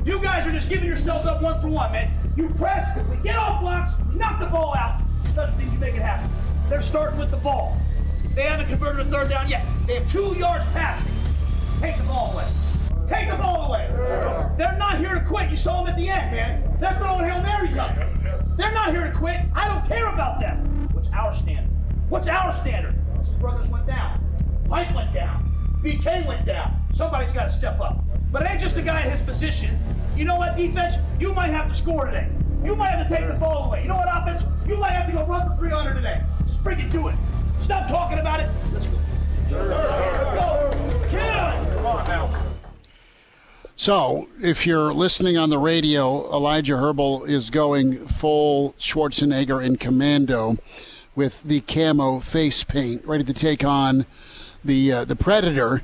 Speaker 6: You guys are just giving yourselves up 1 for 1, man. You press, we get off blocks, we knock the ball out. Special teams, you make it happen. They're starting with the ball. They haven't converted a third down yet. They have 2 yards passing. Take the ball away. Take the ball away. They're not here to quit. You saw them at the end, man. They're throwing Hail Marys up. They're not here to quit. I don't care about them. What's our standard? What's our standard? His brothers went down. Mike went down. BK went down. Somebody's got to step up. But it ain't just a guy in his position. You know what, defense? You might have to score today. You might have to take the ball away. You know what, offense? You might have to go run for 300 today. Just freaking do it. Stop talking about it. Let's go. Go. Come on now.
Speaker 2: So, if you're listening on the radio, Elijah Herbel is going full Schwarzenegger and Commando with the camo face paint, ready to take on the Predator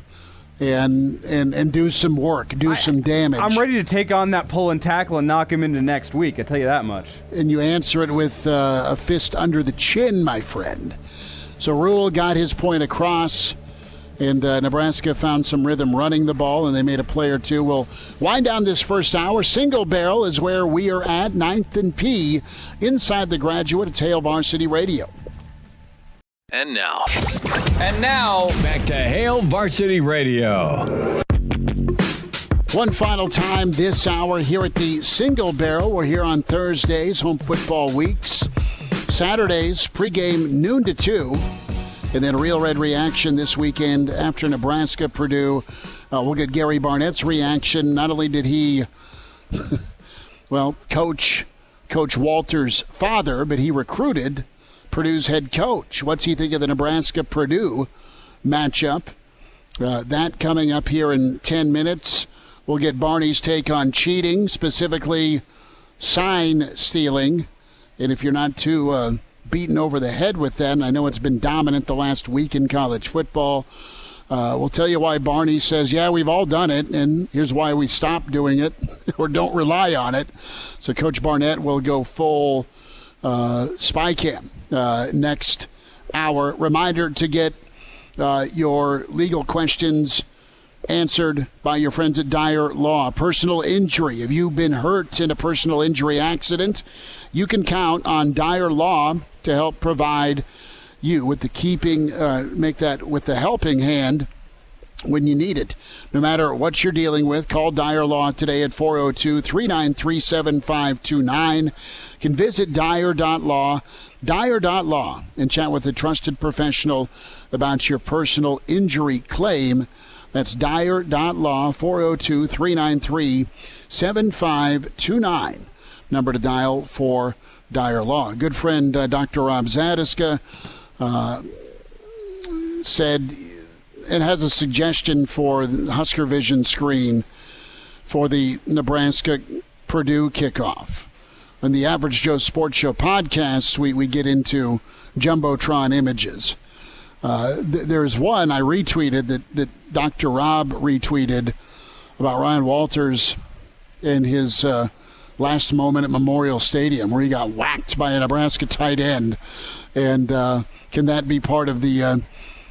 Speaker 2: and do some work, some damage.
Speaker 3: I'm ready to take on that pull and tackle and knock him into next week, I tell you that much.
Speaker 2: And you answer it with a fist under the chin, my friend. So Rhule got his point across, and Nebraska found some rhythm running the ball, and they made a play or two. We'll wind down this first hour. Single Barrel is where we are at, 9th and P, inside the Graduate. It's Hail Varsity Radio.
Speaker 4: And now,
Speaker 7: back to Hail Varsity Radio.
Speaker 2: One final time this hour here at the Single Barrel. We're here on Thursdays, home football weeks. Saturdays, pregame noon to 2. And then Real Red reaction this weekend after Nebraska-Purdue. We'll get Gary Barnett's reaction. Not only did he, coach Walter's father, but he recruited Purdue's head coach. What's he think of the Nebraska-Purdue matchup? That coming up here in 10 minutes. We'll get Barney's take on cheating, specifically sign stealing. And if you're not too beaten over the head with that, and I know it's been dominant the last week in college football, we'll tell you why Barney says, yeah, we've all done it, and here's why we stopped doing it or don't rely on it. So Coach Barnett will go full spy cam next hour. Reminder to get your legal questions answered by your friends at Dyer Law. Personal injury. Have you been hurt in a personal injury accident? You can count on Dyer Law to help provide you with make that with the helping hand when you need it. No matter what you're dealing with, call Dyer Law today at 402-393-7529. You can visit Dyer.law, and chat with a trusted professional about your personal injury claim. That's Dyer.law, 402-393-7529. Number to dial for Dyer Law. Good friend Dr. Rob Zadiska said it has a suggestion for the Husker Vision screen for the Nebraska-Purdue kickoff. On the Average Joe Sports Show podcast, we get into Jumbotron images. There's one I retweeted that Dr. Rob retweeted about Ryan Walters in his last moment at Memorial Stadium where he got whacked by a Nebraska tight end. And can that be part of the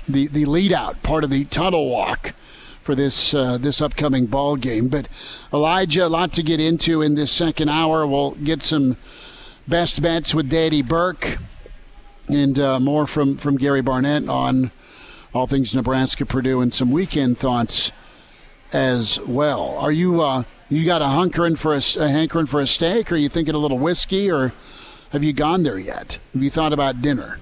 Speaker 2: lead out, part of the tunnel walk for this upcoming ball game? But Elijah, a lot to get into in this second hour. We'll get some best bets with Daddy Burke and more from Gary Barnett on all things Nebraska-Purdue and some weekend thoughts as well. Are you you got a hankering for a steak, or are you thinking a little whiskey, or have you gone there yet? Have you thought about dinner?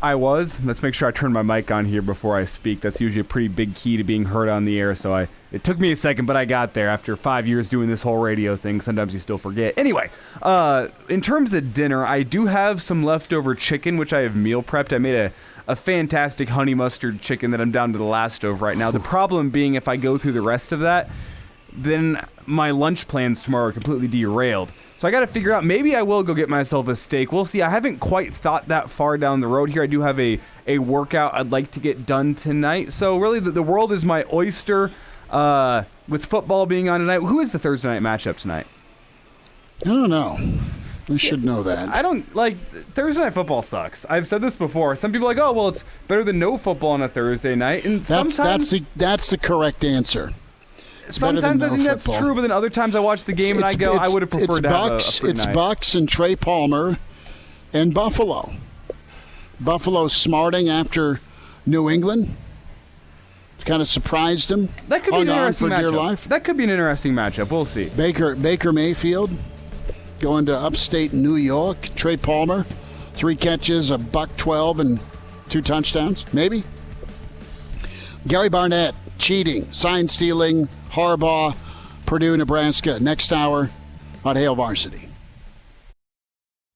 Speaker 3: I was. Let's make sure I turn my mic on here before I speak. That's usually a pretty big key to being heard on the air. So it took me a second, but I got there. After 5 years doing this whole radio thing, sometimes you still forget. Anyway, in terms of dinner, I do have some leftover chicken, which I have meal prepped. I made a fantastic honey mustard chicken that I'm down to the last of right now. The problem being, if I go through the rest of that, then my lunch plans tomorrow are completely derailed. So I got to figure out, maybe I will go get myself a steak. We'll see. I haven't quite thought that far down the road here. I do have a workout I'd like to get done tonight. So really the world is my oyster with football being on tonight. Who is the Thursday night matchup tonight?
Speaker 2: I don't know. I should know that.
Speaker 3: I don't like Thursday night football sucks. I've said this before. Some people are like, oh, well, it's better than no football on a Thursday night. And sometimes
Speaker 2: that's the correct answer.
Speaker 3: Sometimes I think that's true, but then other times I watch the game and I go, I would have preferred to have a free night.
Speaker 2: It's Bucks and Trey Palmer and Buffalo. Buffalo smarting after New England. Kind of surprised him.
Speaker 3: That could be an interesting matchup. That could be an interesting matchup. We'll see.
Speaker 2: Baker Mayfield going to upstate New York. Trey Palmer, 3 catches, a $112 and 2 touchdowns. Maybe. Gary Barnett, cheating, sign stealing, Harbaugh, Purdue, Nebraska. Next hour on Hail Varsity.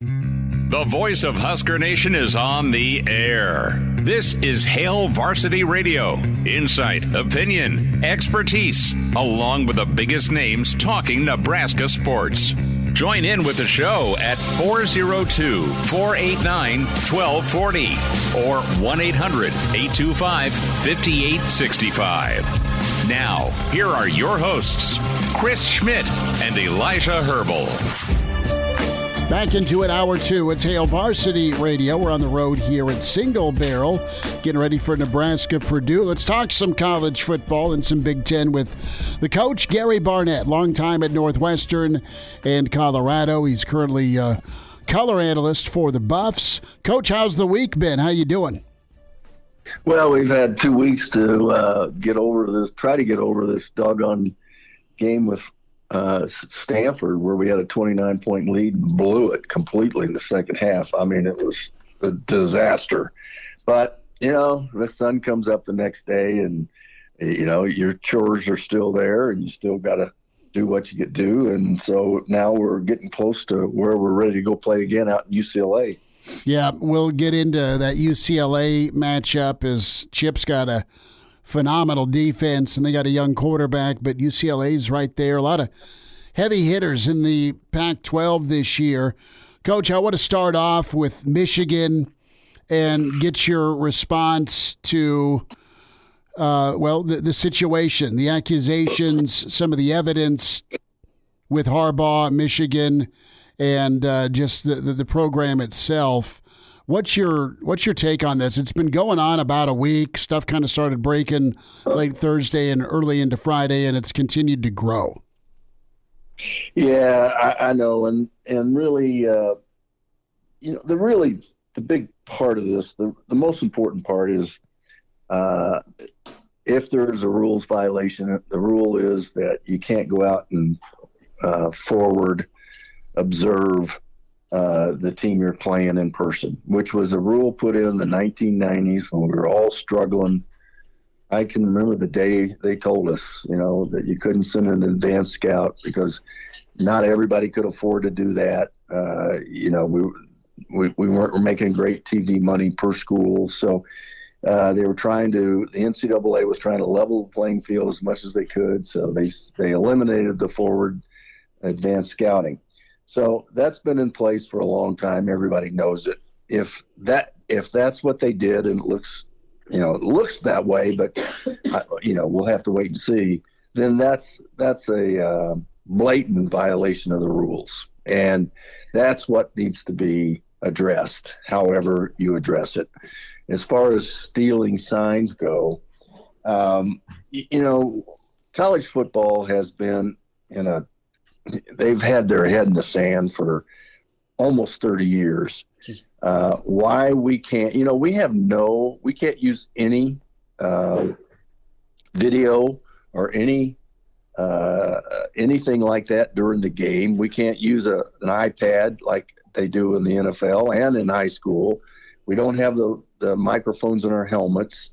Speaker 1: The voice of Husker Nation is on the air. This is Hail Varsity Radio. Insight, opinion, expertise, along with the biggest names talking Nebraska sports. Join in with the show at 402-489-1240 or 1-800-825-5865. Now, here are your hosts, Chris Schmidt and Elijah Herbel.
Speaker 2: Back into it, hour 2. It's Hail Varsity Radio. We're on the road here at Single Barrel, getting ready for Nebraska-Purdue. Let's talk some college football and some Big Ten with the coach, Gary Barnett, long time at Northwestern and Colorado. He's currently color analyst for the Buffs. Coach, how's the week been? How you doing?
Speaker 8: Well, we've had 2 weeks to try to get over this doggone game with Stanford, where we had a 29-point lead and blew it completely in the second half. I mean, it was a disaster. But, the sun comes up the next day and, your chores are still there and you still got to do what you do. And so now we're getting close to where we're ready to go play again out in UCLA.
Speaker 2: Yeah, we'll get into that UCLA matchup as Chip's got a phenomenal defense, and they got a young quarterback, but UCLA's right there. A lot of heavy hitters in the Pac-12 this year. Coach, I want to start off with Michigan and get your response to, the situation, the accusations, some of the evidence with Harbaugh, Michigan, and just the program itself. What's your take on this? It's been going on about a week. Stuff kind of started breaking late Thursday and early into Friday, and it's continued to grow.
Speaker 8: Yeah, I know, and really, the big part of this, the most important part is if there is a rules violation, the rule is that you can't go out and forward observe the team you're playing in person, which was a rule put in the 1990s when we were all struggling. I can remember the day they told us, that you couldn't send an advanced scout because not everybody could afford to do that. We weren't making great TV money per school. So the NCAA was trying to level the playing field as much as they could. So they eliminated the forward advanced scouting. So that's been in place for a long time. Everybody knows it. If that's what they did, and it looks that way, but we'll have to wait and see. Then that's a blatant violation of the rules, and that's what needs to be addressed. However you address it, as far as stealing signs go, college football has been they've had their head in the sand for almost 30 years. Why we can't, we can't use any video or anything like that during the game. We can't use an iPad like they do in the NFL and in high school. We don't have the microphones in our helmets.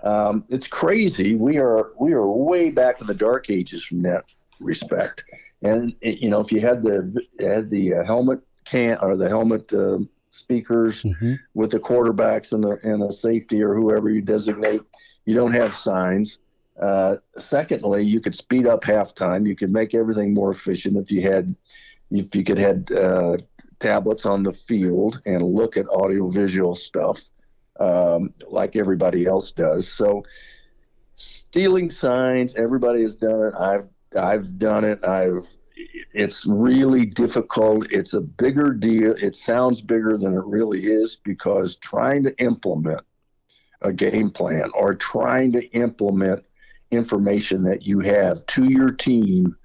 Speaker 8: It's crazy. We are way back in the dark ages from that respect. And if you had the helmet the helmet speakers with the quarterbacks and a safety or whoever you designate, you don't have signs. Secondly, you could speed up halftime. You could make everything more efficient if you could have tablets on the field and look at audiovisual stuff like everybody else does. So stealing signs, everybody has done it. I've done it. It's really difficult. It's a bigger deal. It sounds bigger than it really is, because trying to implement a game plan or trying to implement information that you have to your team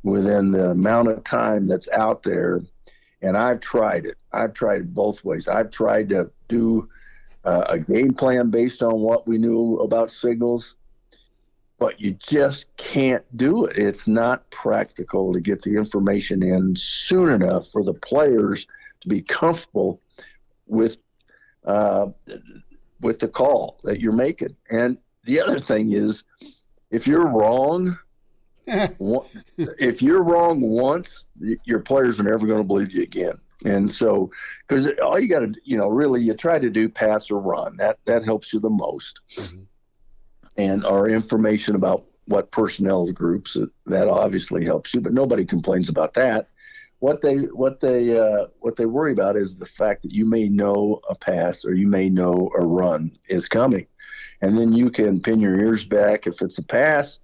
Speaker 8: within the amount of time that's out there. And I've tried it. I've tried it both ways. I've tried to do a game plan based on what we knew about signals, but you just can't do it. It's not practical to get the information in soon enough for the players to be comfortable with the call that you're making. And the other thing is, if you're wrong, once, your players are never going to believe you again. And so, because all you got to, really, you try to do pass or run. That helps you the most. Mm-hmm. And our information about what personnel groups, that obviously helps you, but nobody complains about that. What they worry about is the fact that you may know a pass or you may know a run is coming, and then you can pin your ears back if it's a pass,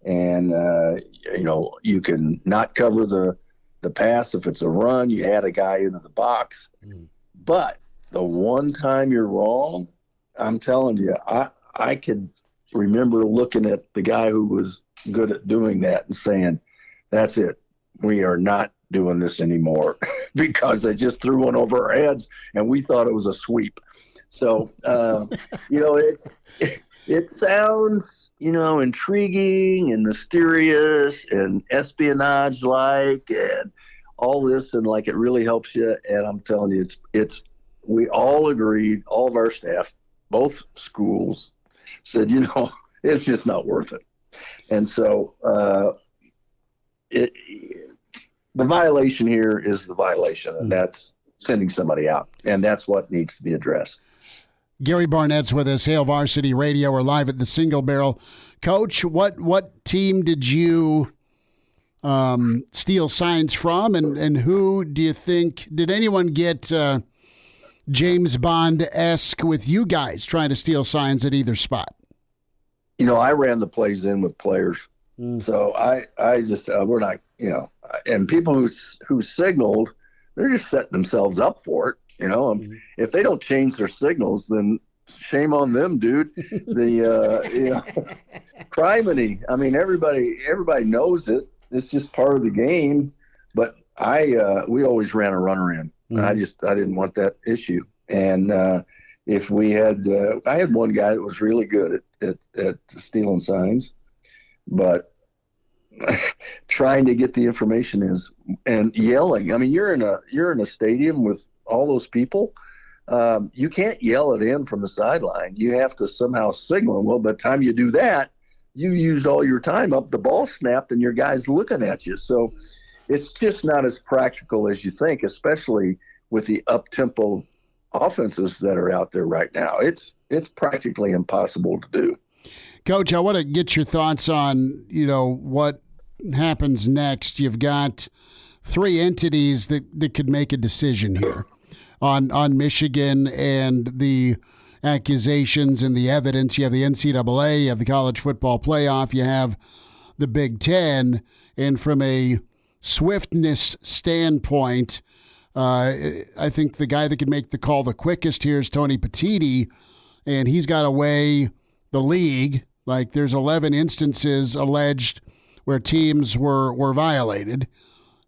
Speaker 8: and you can not cover the pass if it's a run. You add a guy into the box, but the one time you're wrong, I'm telling you, I could remember looking at the guy who was good at doing that and saying, "That's it. We are not doing this anymore," because they just threw one over our heads and we thought it was a sweep. So, it sounds, intriguing and mysterious and espionage-like and all this, and like it really helps you. And I'm telling you, we all agreed, all of our staff, both schools, said, it's just not worth it. And so the violation here is the violation, and that's sending somebody out, and that's what needs to be addressed.
Speaker 2: Gary Barnett's with us, Hail Varsity Radio. We're live at the Single Barrel. Coach, what team did you steal signs from, and who do you think, did anyone get James Bond-esque with you guys trying to steal signs at either spot?
Speaker 8: I ran the plays in with players. So I just, we're not, and people who signaled, they're just setting themselves up for it. If they don't change their signals, then shame on them, dude. Criminy. I mean, everybody knows it. It's just part of the game. But we always ran a runner in. Mm-hmm. I didn't want that issue. And if we had, I had one guy that was really good at stealing signs, but trying to get the information and yelling. I mean, you're in a stadium with all those people. You can't yell it in from the sideline. You have to somehow signal. Well, by the time you do that, you used all your time up. The ball snapped, and your guy's looking at you. So it's just not as practical as you think, especially with the up-tempo offenses that are out there right now. It's practically impossible to do.
Speaker 2: Coach, I want to get your thoughts on, what happens next. You've got three entities that could make a decision here on Michigan and the accusations and the evidence. You have the NCAA, you have the College Football Playoff, you have the Big Ten, and from a swiftness standpoint, I think the guy that can make the call the quickest here is Tony Petitti, and he's got to weigh the league. Like, there's 11 instances alleged where teams were violated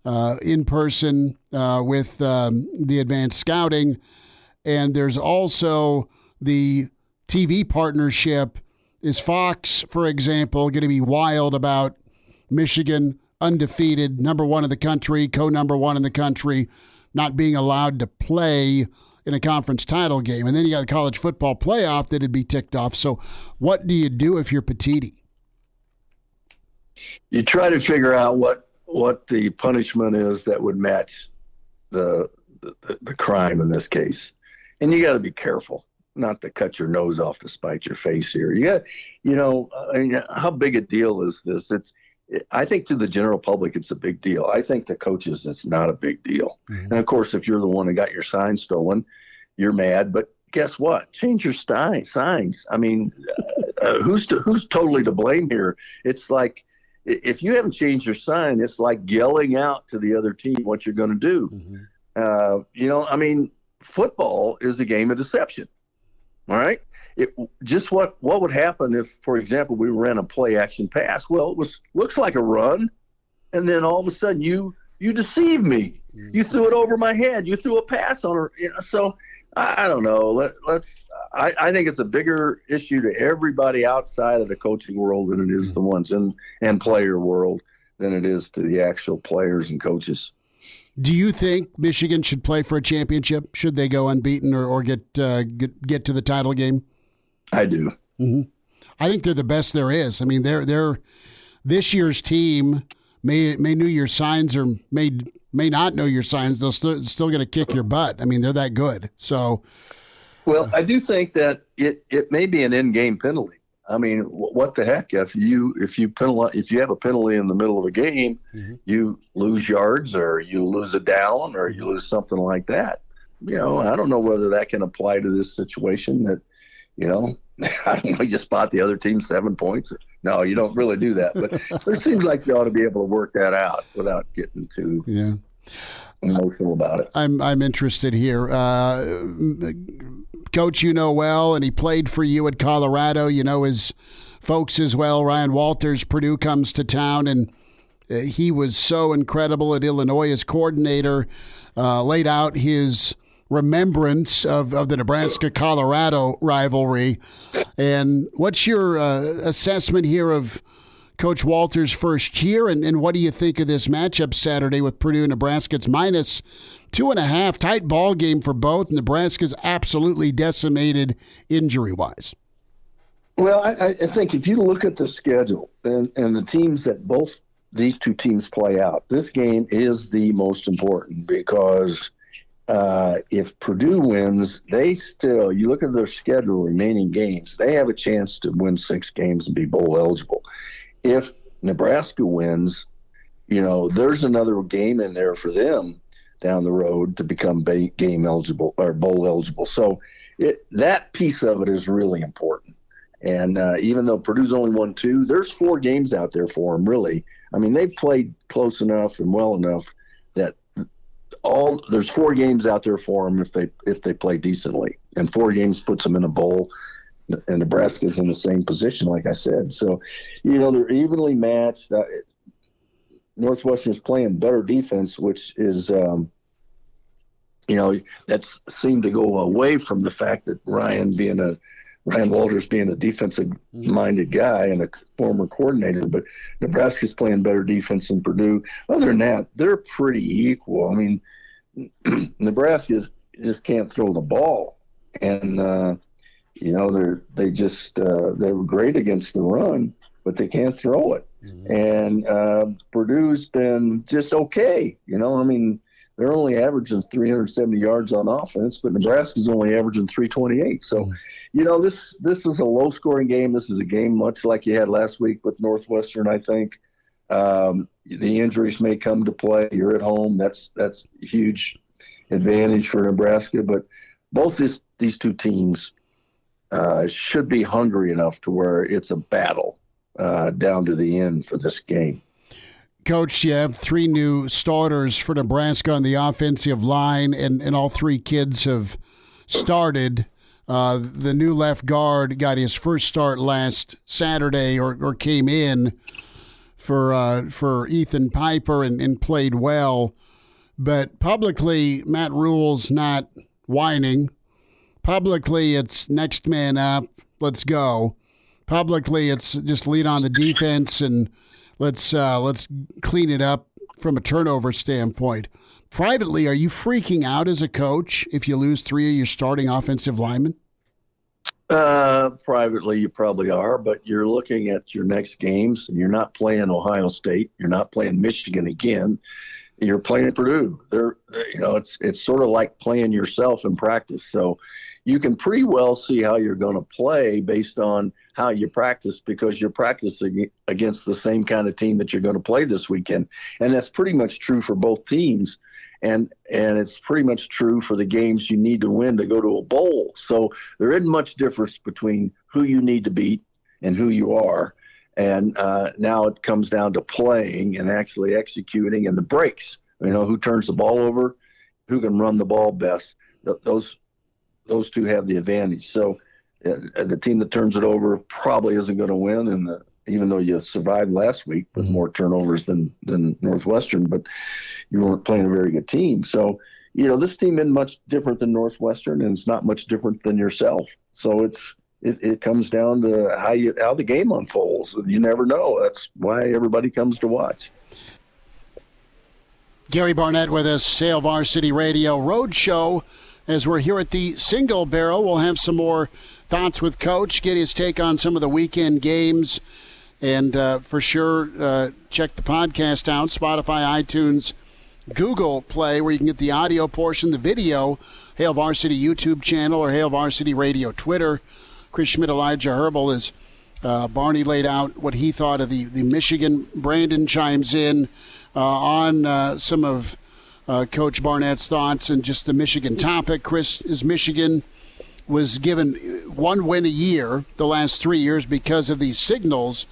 Speaker 2: in person with the advanced scouting, and there's also the TV partnership. Is Fox, for example, going to be wild about Michigan, undefeated, number one in the country, co-number one in the country, not being allowed to play in a conference title game? And then you got the College Football Playoff that'd be ticked off. So what do you do if you're Petitti?
Speaker 8: You try to figure out what the punishment is that would match the crime in this case. And you got to be careful not to cut your nose off to spite your face here. How big a deal is this? I think to the general public, it's a big deal. I think to coaches, it's not a big deal. Mm-hmm. And of course, if you're the one that got your sign stolen, you're mad. But guess what? Change your signs. I mean, who's totally to blame here? It's like, if you haven't changed your sign, it's like yelling out to the other team what you're going to do. Mm-hmm. Football is a game of deception. All right. What would happen if, for example, we ran a play action pass? Well, it looks like a run, and then all of a sudden you deceived me. Mm-hmm. You threw it over my head. You threw a pass on her. So I don't know. I think it's a bigger issue to everybody outside of the coaching world than it is the ones in player world than it is to the actual players and coaches.
Speaker 2: Do you think Michigan should play for a championship? Should they go unbeaten or get to the title game?
Speaker 8: I do.
Speaker 2: Mm-hmm. I think they're the best there is. I mean, they're this year's team may know your signs or may not know your signs. They'll still going to kick your butt. I mean, they're that good. So,
Speaker 8: well, I do think that it may be an in-game penalty. I mean, what the heck? If you have a penalty in the middle of a game, mm-hmm. you lose yards or you lose a down or you lose something like that. I don't know whether that can apply to this situation. That I don't know. You spot the other team 7 points. No, you don't really do that. But it seems like you ought to be able to work that out without getting too emotional about it.
Speaker 2: I'm interested here. Coach, well, and he played for you at Colorado. His folks as well. Ryan Walters, Purdue comes to town, and he was so incredible at Illinois as coordinator, laid out his remembrance of the Nebraska-Colorado rivalry. And what's your assessment here of Coach Walters' first year, and what do you think of this matchup Saturday with Purdue and Nebraska? It's -2.5, tight ball game for both. Nebraska's absolutely decimated injury-wise.
Speaker 8: Well, I think if you look at the schedule and the teams that both these two teams play out, this game is the most important because if Purdue wins, you look at their schedule remaining games, they have a chance to win 6 games and be bowl eligible. If Nebraska wins, there's another game in there for them down the road to become game eligible or bowl eligible. So that piece of it is really important. And even though Purdue's only won 2, there's 4 games out there for them, really. I mean, they've played close enough and well enough that there's 4 games out there for them if they play decently, and 4 games puts them in a bowl. And Nebraska's in the same position, like I said. So, they're evenly matched. Northwestern's playing better defense, which is, that's seemed to go away from the fact that Ryan Walters being a defensive-minded guy and a former coordinator, but Nebraska's playing better defense than Purdue. Other than that, they're pretty equal. I mean, Nebraska just can't throw the ball, and they were great against the run, but they can't throw it. Mm-hmm. And Purdue's been just okay. They're only averaging 370 yards on offense, but Nebraska's only averaging 328. So, this is a low-scoring game. This is a game much like you had last week with Northwestern, I think. The injuries may come to play. You're at home. That's a huge advantage for Nebraska. But both these two teams should be hungry enough to where it's a battle down to the end for this game.
Speaker 2: Coach, you have 3 new starters for Nebraska on the offensive line, and all 3 kids have started. The new left guard got his first start last Saturday, or came in for Ethan Piper and played well. But publicly, Matt Rhule's not whining. Publicly, it's next man up, let's go. Publicly, it's just lead on the defense and let's clean it up from a turnover standpoint. Privately, are you freaking out as a coach if you lose 3 of your starting offensive linemen?
Speaker 8: Privately, you probably are, but you're looking at your next games, and you're not playing Ohio State. You're not playing Michigan again. You're playing Purdue. It's sort of like playing yourself in practice. So you can pretty well see how you're going to play based on how you practice, because you're practicing against the same kind of team that you're going to play this weekend. And that's pretty much true for both teams. And it's pretty much true for the games you need to win to go to a bowl. So there isn't much difference between who you need to beat and who you are. And now it comes down to playing and actually executing, and the breaks. Who turns the ball over, who can run the ball best. Those 2 have the advantage. So the team that turns it over probably isn't going to win, and even though you survived last week with more turnovers than Northwestern, but you weren't playing a very good team. So, this team isn't much different than Northwestern, and it's not much different than yourself. So it comes down to how the game unfolds. You never know. That's why everybody comes to watch.
Speaker 2: Gary Barnett with us, Hail Varsity Radio Roadshow. As we're here at the Single Barrel, we'll have some more thoughts with Coach, get his take on some of the weekend games, and for sure check the podcast out, Spotify, iTunes, Google Play, where you can get the audio portion, the video, Hail Varsity YouTube channel or Hail Varsity Radio Twitter. Chris Schmidt, Elijah Herbel, as Barney laid out what he thought of the Michigan. Brandon chimes in on some of Coach Barnett's thoughts and just the Michigan topic. Chris, is Michigan was given 1 win a year the last 3 years because of these signals.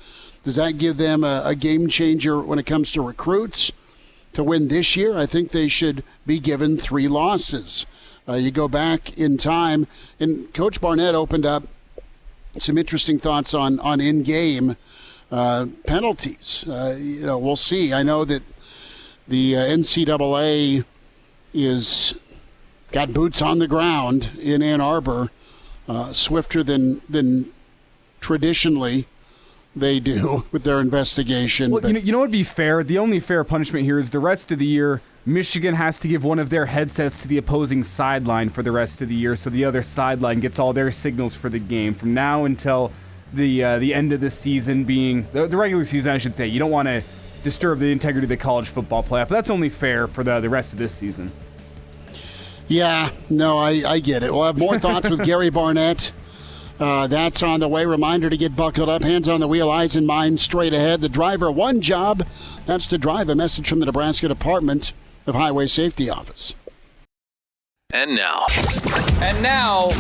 Speaker 2: Does that give them a game changer when it comes to recruits to win this year? I think they should be given 3 losses. You go back in time, and Coach Barnett opened up some interesting thoughts on in-game penalties. We'll see. I know that the NCAA is got boots on the ground in Ann Arbor, swifter than traditionally they do with their investigation.
Speaker 3: Well, you know what would be fair? The only fair punishment here is the rest of the year, Michigan has to give one of their headsets to the opposing sideline for the rest of the year, so the other sideline gets all their signals for the game. From now until the end of the season, being the regular season, I should say. You don't want to disturb the integrity of the college football playoff. That's only fair for the rest of this season.
Speaker 2: Yeah, no, I get it. We'll have more thoughts with Gary Barnett. That's on the way. Reminder to get buckled up, hands on the wheel, eyes and mind straight ahead. The driver, one job, that's to drive. A message from the Nebraska Department of Highway Safety Office.
Speaker 4: And now,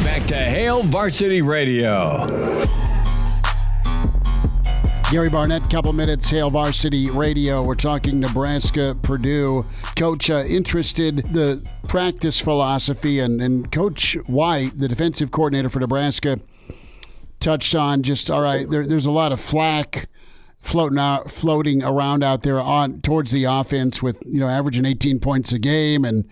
Speaker 7: back to Hail Varsity Radio.
Speaker 2: Gary Barnett, couple minutes, Hail Varsity Radio. We're talking Nebraska-Purdue. Coach, interested the practice philosophy, and Coach White, the defensive coordinator for Nebraska, touched on just, all right, there's a lot of flack floating around out there towards the offense with, averaging 18 points a game and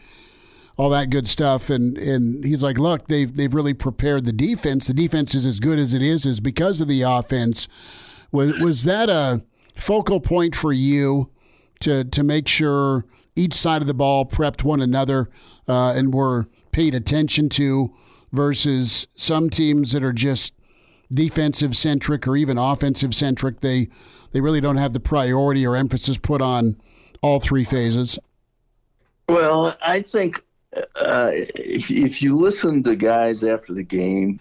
Speaker 2: all that good stuff. And he's like, look, they've really prepared the defense. The defense is as good as it is because of the offense. Was that a focal point for you to make sure each side of the ball prepped one another and were paid attention to versus some teams that are just defensive-centric or even offensive-centric? They really don't have the priority or emphasis put on all three phases.
Speaker 8: Well, I think if you listen to guys after the game,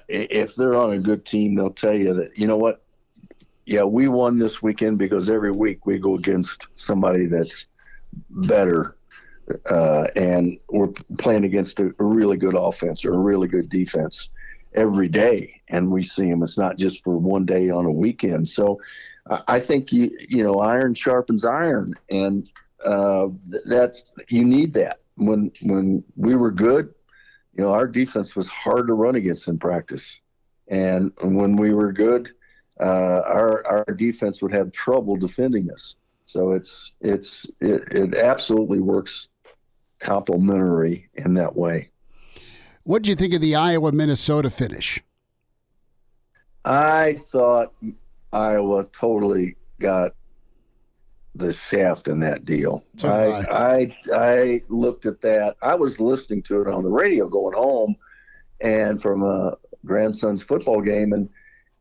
Speaker 8: if they're on a good team, they'll tell you that, you know what, yeah, we won this weekend because every week we go against somebody that's better, and we're playing against a really good offense or a really good defense every day, and we see them. It's not just for one day on a weekend. So I think iron sharpens iron, and that's, you need that. When we were good, our defense was hard to run against in practice, and when we were good, our defense would have trouble defending us. So it absolutely works complementary in that way.
Speaker 2: What did you think of the Iowa-Minnesota finish?
Speaker 8: I thought Iowa totally got the shaft in that deal.
Speaker 2: So
Speaker 8: I looked at that. I was listening to it on the radio going home and from a grandson's football game, and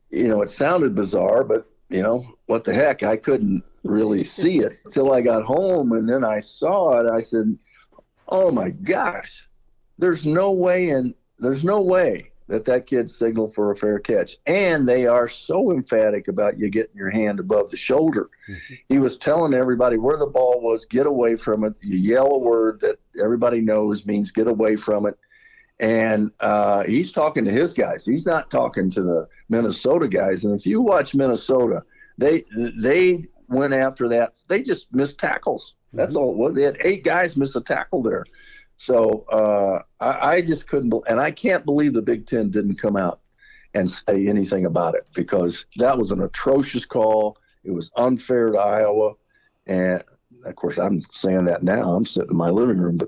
Speaker 8: it sounded bizarre, but what the heck, I couldn't really see it until I got home, and then I saw it. I said, oh my gosh, there's no way that kid signaled for a fair catch. And they are so emphatic about you getting your hand above the shoulder. Mm-hmm. He was telling everybody where the ball was, get away from it. You yell a word that everybody knows means get away from it. And he's talking to his guys. He's not talking to the Minnesota guys. And if you watch Minnesota, they went after that. They just missed tackles. That's all it was. They had 8 guys miss a tackle there. So I just couldn't, and I can't believe the Big Ten didn't come out and say anything about it, because that was an atrocious call. It was unfair to Iowa. And of course, I'm saying that now. I'm sitting in my living room, but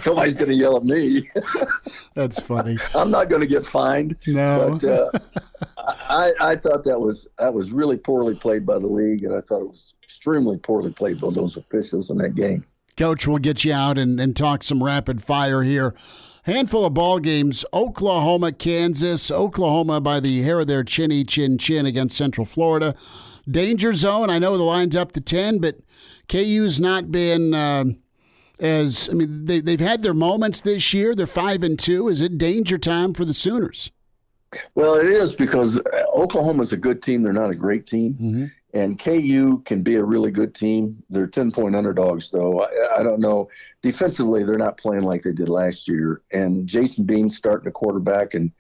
Speaker 8: nobody's going to yell at me.
Speaker 2: That's funny.
Speaker 8: I'm not going to get fined.
Speaker 2: No.
Speaker 8: But I thought that was really poorly played by the league, and I thought it was extremely poorly played by those officials in that game.
Speaker 2: Coach, we'll get you out and talk some rapid fire here. Handful of ball games: Oklahoma, Kansas. Oklahoma by the hair of their chin against Central Florida. Danger zone. I know the line's up to 10, but KU's not been they've had their moments this year. They're 5-2. Is it danger time for the Sooners?
Speaker 8: Well, it is, because Oklahoma's a good team. They're not a great team. Mm-hmm. And KU can be a really good team. They're 10-point underdogs, though. I don't know. Defensively, they're not playing like they did last year. And Jason Bean's starting to quarterback, and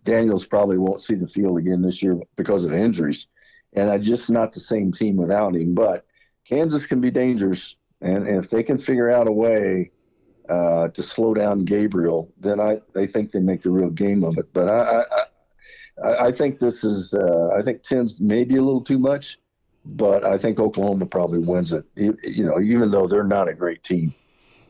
Speaker 8: Daniels probably won't see the field again this year because of injuries. And just not the same team without him. But Kansas can be dangerous. And if they can figure out a way to slow down Gabriel, then I think they make the real game of it. But I think this is I think 10's maybe a little too much, but I think Oklahoma probably wins it, even though they're not a great team.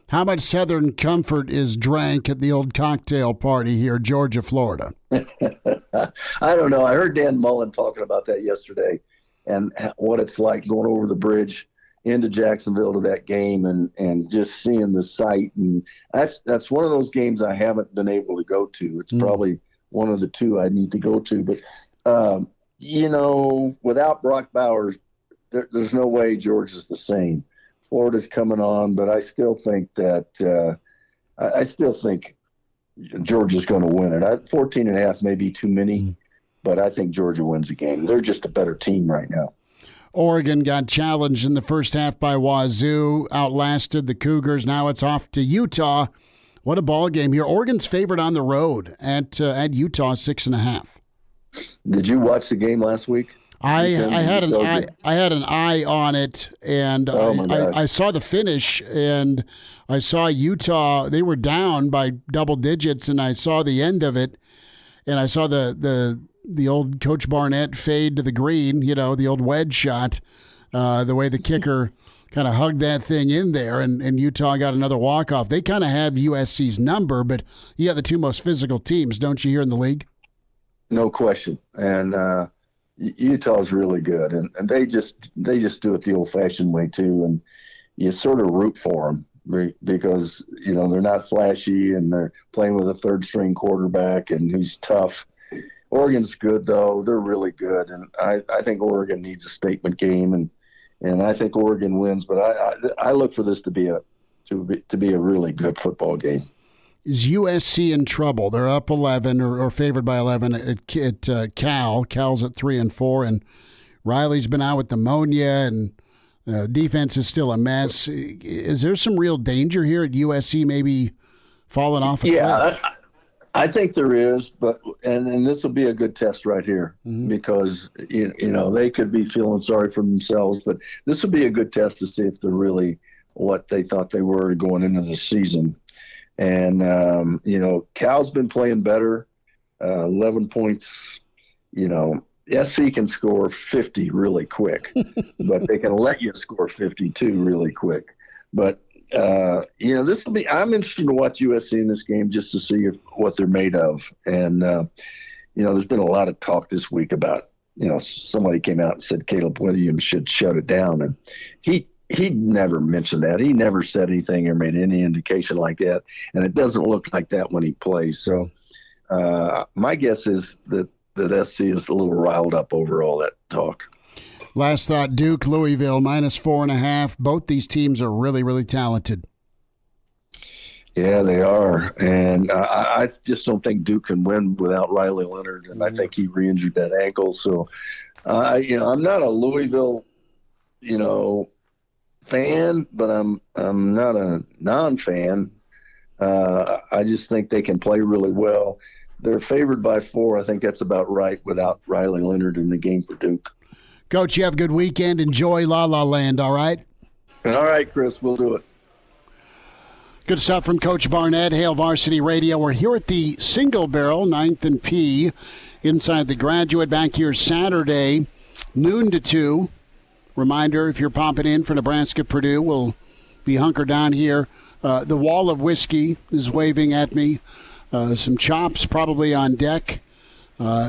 Speaker 2: How much Southern comfort is drank at the old cocktail party here, Georgia, Florida?
Speaker 8: I don't know. I heard Dan Mullen talking about that yesterday, and what it's like going over the bridge into Jacksonville to that game and just seeing the site. And that's one of those games I haven't been able to go to. It's probably one of the 2 I need to go to. But, without Brock Bowers, there's no way Georgia's the same. Florida's coming on, but I still think that Georgia's going to win it. 14.5 may be too many, but I think Georgia wins the game. They're just a better team right now.
Speaker 2: Oregon got challenged in the first half by Wazoo, outlasted the Cougars. Now it's off to Utah. What a ball game here. Oregon's favored on the road at Utah, 6.5.
Speaker 8: Did you watch the game last week?
Speaker 2: I had an eye on it, and I saw the finish, and I saw Utah. They were down by double digits, and I saw the end of it, and I saw the old Coach Barnett fade to the green. The old wedge shot, the way the kicker kind of hugged that thing in there, and Utah got another walk-off. They kind of have USC's number, but you have the two most physical teams, don't you, here in the league?
Speaker 8: No question. And Utah's really good, and they just do it the old-fashioned way too, and you sort of root for them because, they're not flashy, and they're playing with a third-string quarterback, and who's tough. Oregon's good, though. They're really good, and I think Oregon needs a statement game, and I think Oregon wins, but I look for this to be a really good football game.
Speaker 2: Is USC in trouble? They're up 11 or favored by 11 at Cal. Cal's at 3-4, and Riley's been out with pneumonia, and defense is still a mess. Is there some real danger here at USC maybe falling off a cliff?
Speaker 8: I think there is, but and this will be a good test right here because they could be feeling sorry for themselves, but this will be a good test to see if they're really what they thought they were going into the season. And Cal's been playing better, 11 points. SC can score 50 really quick, but they can let you score 52 really quick. But this will be. I'm interested to watch USC in this game just to see what they're made of. And there's been a lot of talk this week about somebody came out and said Caleb Williams should shut it down, and he never mentioned that. He never said anything or made any indication like that, and it doesn't look like that when he plays. So my guess is that SC is a little riled up over all that talk.
Speaker 2: Last thought, Duke, Louisville, -4.5. Both these teams are really, really talented.
Speaker 8: Yeah, they are. And I just don't think Duke can win without Riley Leonard, and I think he re-injured that ankle. So, I'm not a Louisville, fan, but I'm not a non-fan. I just think they can play really well. They're favored by 4. I think that's about right without Riley Leonard in the game for Duke.
Speaker 2: Coach, you have a good weekend. Enjoy La La Land, all right?
Speaker 8: All right, Chris, we'll do it.
Speaker 2: Good stuff from Coach Barnett, Hail Varsity Radio. We're here at the Single Barrel, 9th and P, inside the Graduate, back here Saturday, noon to 2. Reminder, if you're popping in for Nebraska-Purdue, we'll be hunkered down here. The wall of whiskey is waving at me. Some chops probably on deck.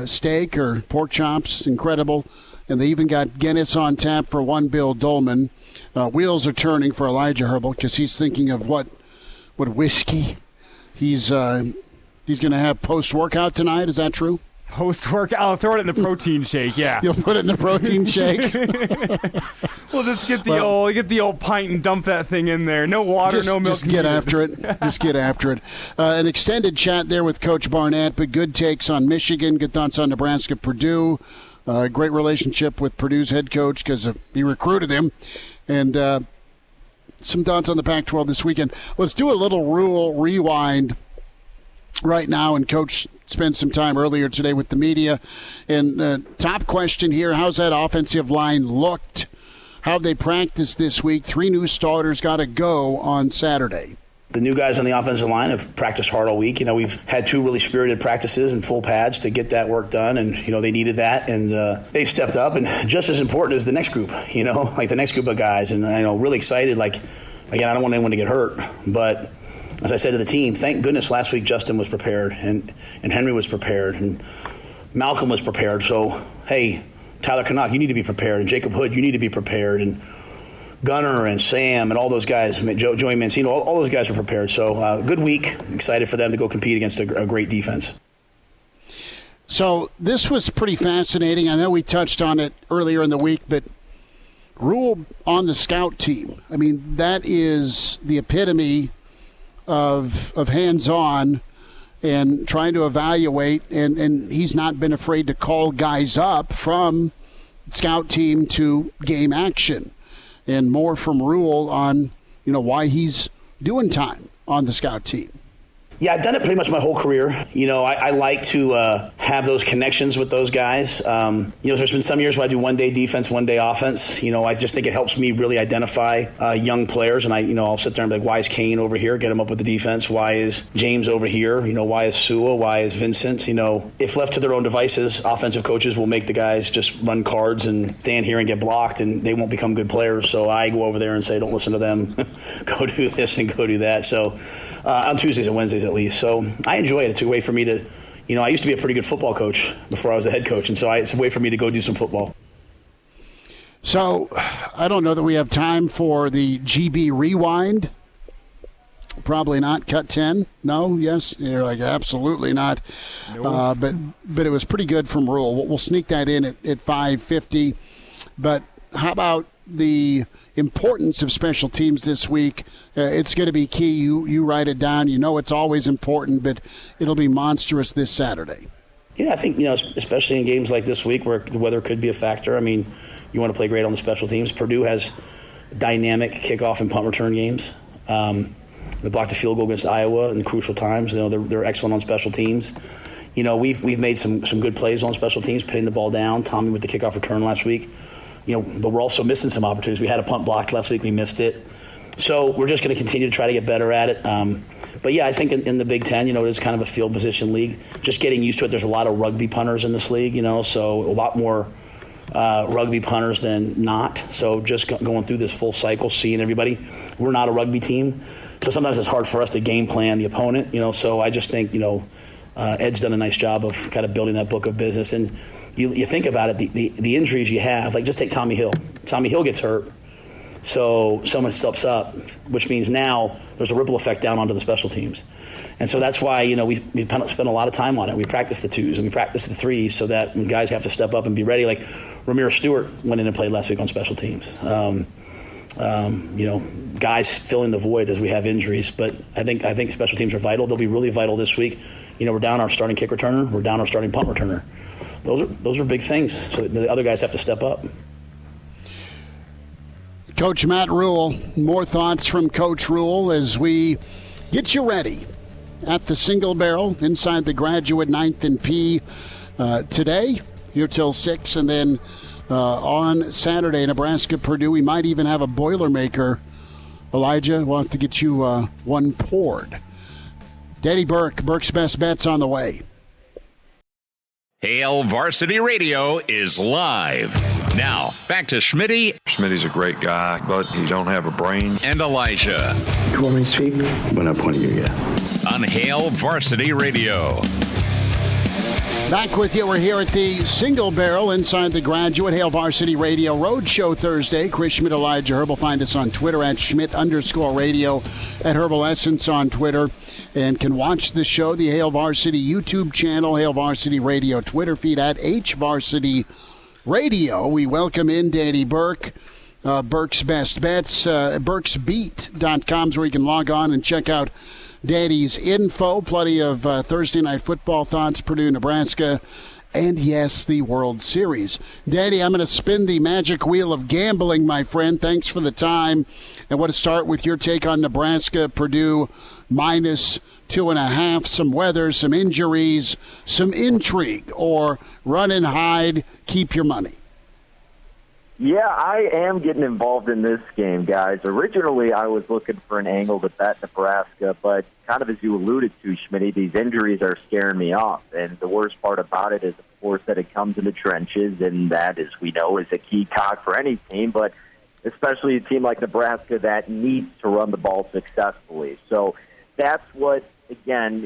Speaker 2: Steak or pork chops, incredible. And they even got Guinness on tap for one Bill Dolman. Wheels are turning for Elijah Herbel because he's thinking of what whiskey he's going to have post-workout tonight. Is that true?
Speaker 3: Post-workout? I'll throw it in the protein shake, yeah.
Speaker 2: You'll put it in the protein shake?
Speaker 3: We'll just get the old pint and dump that thing in there. No water, no milk.
Speaker 2: Just get after it. Just get after it. An extended chat there with Coach Barnett, but good takes on Michigan, good thoughts on Nebraska-Purdue. Great relationship with Purdue's head coach because he recruited him. And some thoughts on the Pac-12 this weekend. Let's do a little Rhule rewind right now. And Coach spent some time earlier today with the media. And top question here, how's that offensive line looked? How'd they practice this week? 3 new starters got to go on Saturday.
Speaker 6: The new guys on the offensive line have practiced hard all week. We've had 2 really spirited practices and full pads to get that work done, and, they needed that, and they've stepped up. And just as important is the next group, like the next group of guys. And really excited. Like, again, I don't want anyone to get hurt, but as I said to the team, thank goodness last week Justin was prepared, and Henry was prepared, and Malcolm was prepared. So, hey, Tyler Canuck, you need to be prepared, and Jacob Hood, you need to be prepared, and Gunner and Sam and all those guys, Joey Mancino, all those guys are prepared. So good week. Excited for them to go compete against a great defense.
Speaker 2: So this was pretty fascinating. I know we touched on it earlier in the week, but Rhule on the scout team. I mean, that is the epitome of hands-on and trying to evaluate, and he's not been afraid to call guys up from scout team to game action. And more from Rhule on, why he's doing time on the scout team.
Speaker 9: Yeah, I've done it pretty much my whole career. You know, I like to have those connections with those guys. You know, there's been some years where I do one day defense, one day offense. You know, I just think it helps me really identify young players. And I'll sit there and be like, why is Kane over here? Get him up with the defense. Why is James over here? You know, why is Sua? Why is Vincent? You know, if left to their own devices, offensive coaches will make the guys just run cards and stand here and get blocked, and they won't become good players. So I go over there and say, don't listen to them. Go do this and go do that. So on Tuesdays and Wednesdays at least. So I enjoy it. It's a way for me to, you know, I used to be a pretty good football coach before I was a head coach, and so it's a way for me to go do some football.
Speaker 2: So I don't know that we have time for the GB Rewind. Probably not. Cut 10? No? Yes? You're like, absolutely not. Nope. But it was pretty good from Rhule. We'll sneak that in at 5:50. But how about the importance of special teams this week? It's going to be key. You write it down. You know it's always important, but it'll be monstrous this Saturday.
Speaker 9: Yeah, I think, you know, especially in games like this week where the weather could be a factor. I mean, you want to play great on the special teams. Purdue has dynamic kickoff and punt return games. They blocked a field goal against Iowa in the crucial times. You know, they're excellent on special teams. You know, we've made some good plays on special teams, pinning the ball down. Tommy with the kickoff return last week. You know, but we're also missing some opportunities. We had a punt blocked last week. We missed it. So we're just going to continue to try to get better at it. But, yeah, I think in the Big Ten, you know, it is kind of a field position league. Just getting used to it. There's a lot of rugby punters in this league, you know, so a lot more rugby punters than not. So just going through this full cycle, seeing everybody. We're not a rugby team. So sometimes it's hard for us to game plan the opponent, you know. So I just think, you know, Ed's done a nice job of kind of building that book of business. And you think about it, the injuries you have, like just take Tommy Hill. Tommy Hill gets hurt, so someone steps up, which means now there's a ripple effect down onto the special teams. And so that's why, you know, we spend a lot of time on it. We practice the twos and we practice the threes so that when guys have to step up and be ready, like Ramir Stewart went in and played last week on special teams. You know, guys fill in the void as we have injuries, but I think special teams are vital. They'll be really vital this week. You know, we're down our starting kick returner, we're down our starting punt returner. Those are big things. So the other guys have to step up.
Speaker 2: Coach Matt Rhule, more thoughts from Coach Rhule as we get you ready at the Single Barrel inside the Graduate 9th and P today, here till 6, and then on Saturday, Nebraska-Purdue. We might even have a Boilermaker. Elijah, we'll have to get you one poured. Daddy Burke's Best Bets on the way.
Speaker 1: Hail Varsity Radio is live. Now, back to Schmitty.
Speaker 10: Schmitty's a great guy, but he don't have a brain.
Speaker 1: And Elijah.
Speaker 11: You want me to speak? When I point at you, yeah.
Speaker 1: On Hail Varsity Radio.
Speaker 2: Back with you. We're here at the Single Barrel inside the Graduate Hail Varsity Radio Roadshow Thursday. Chris Schmidt, Elijah Herbel. Find us on Twitter at Schmidt_radio, at Herbal Essence on Twitter. And can watch the show, the Hail Varsity YouTube channel, Hail Varsity Radio Twitter feed at HVarsity Radio. We welcome in Danny Burke, Burke's Best Bets, burksbeat.com is where you can log on and check out Daddy's info. Plenty of Thursday night football thoughts, Purdue, Nebraska, and yes, the World Series. Daddy, I'm going to spin the magic wheel of gambling, my friend. Thanks for the time. I want to start with your take on Nebraska, Purdue, -2.5, some weather, some injuries, some intrigue, or run and hide, keep your money.
Speaker 12: Yeah, I am getting involved in this game, guys. Originally, I was looking for an angle to bet Nebraska, but kind of as you alluded to, Schmitty, these injuries are scaring me off. And the worst part about it is, of course, that it comes in the trenches, and that, as we know, is a key cog for any team, but especially a team like Nebraska that needs to run the ball successfully. So that's what, again,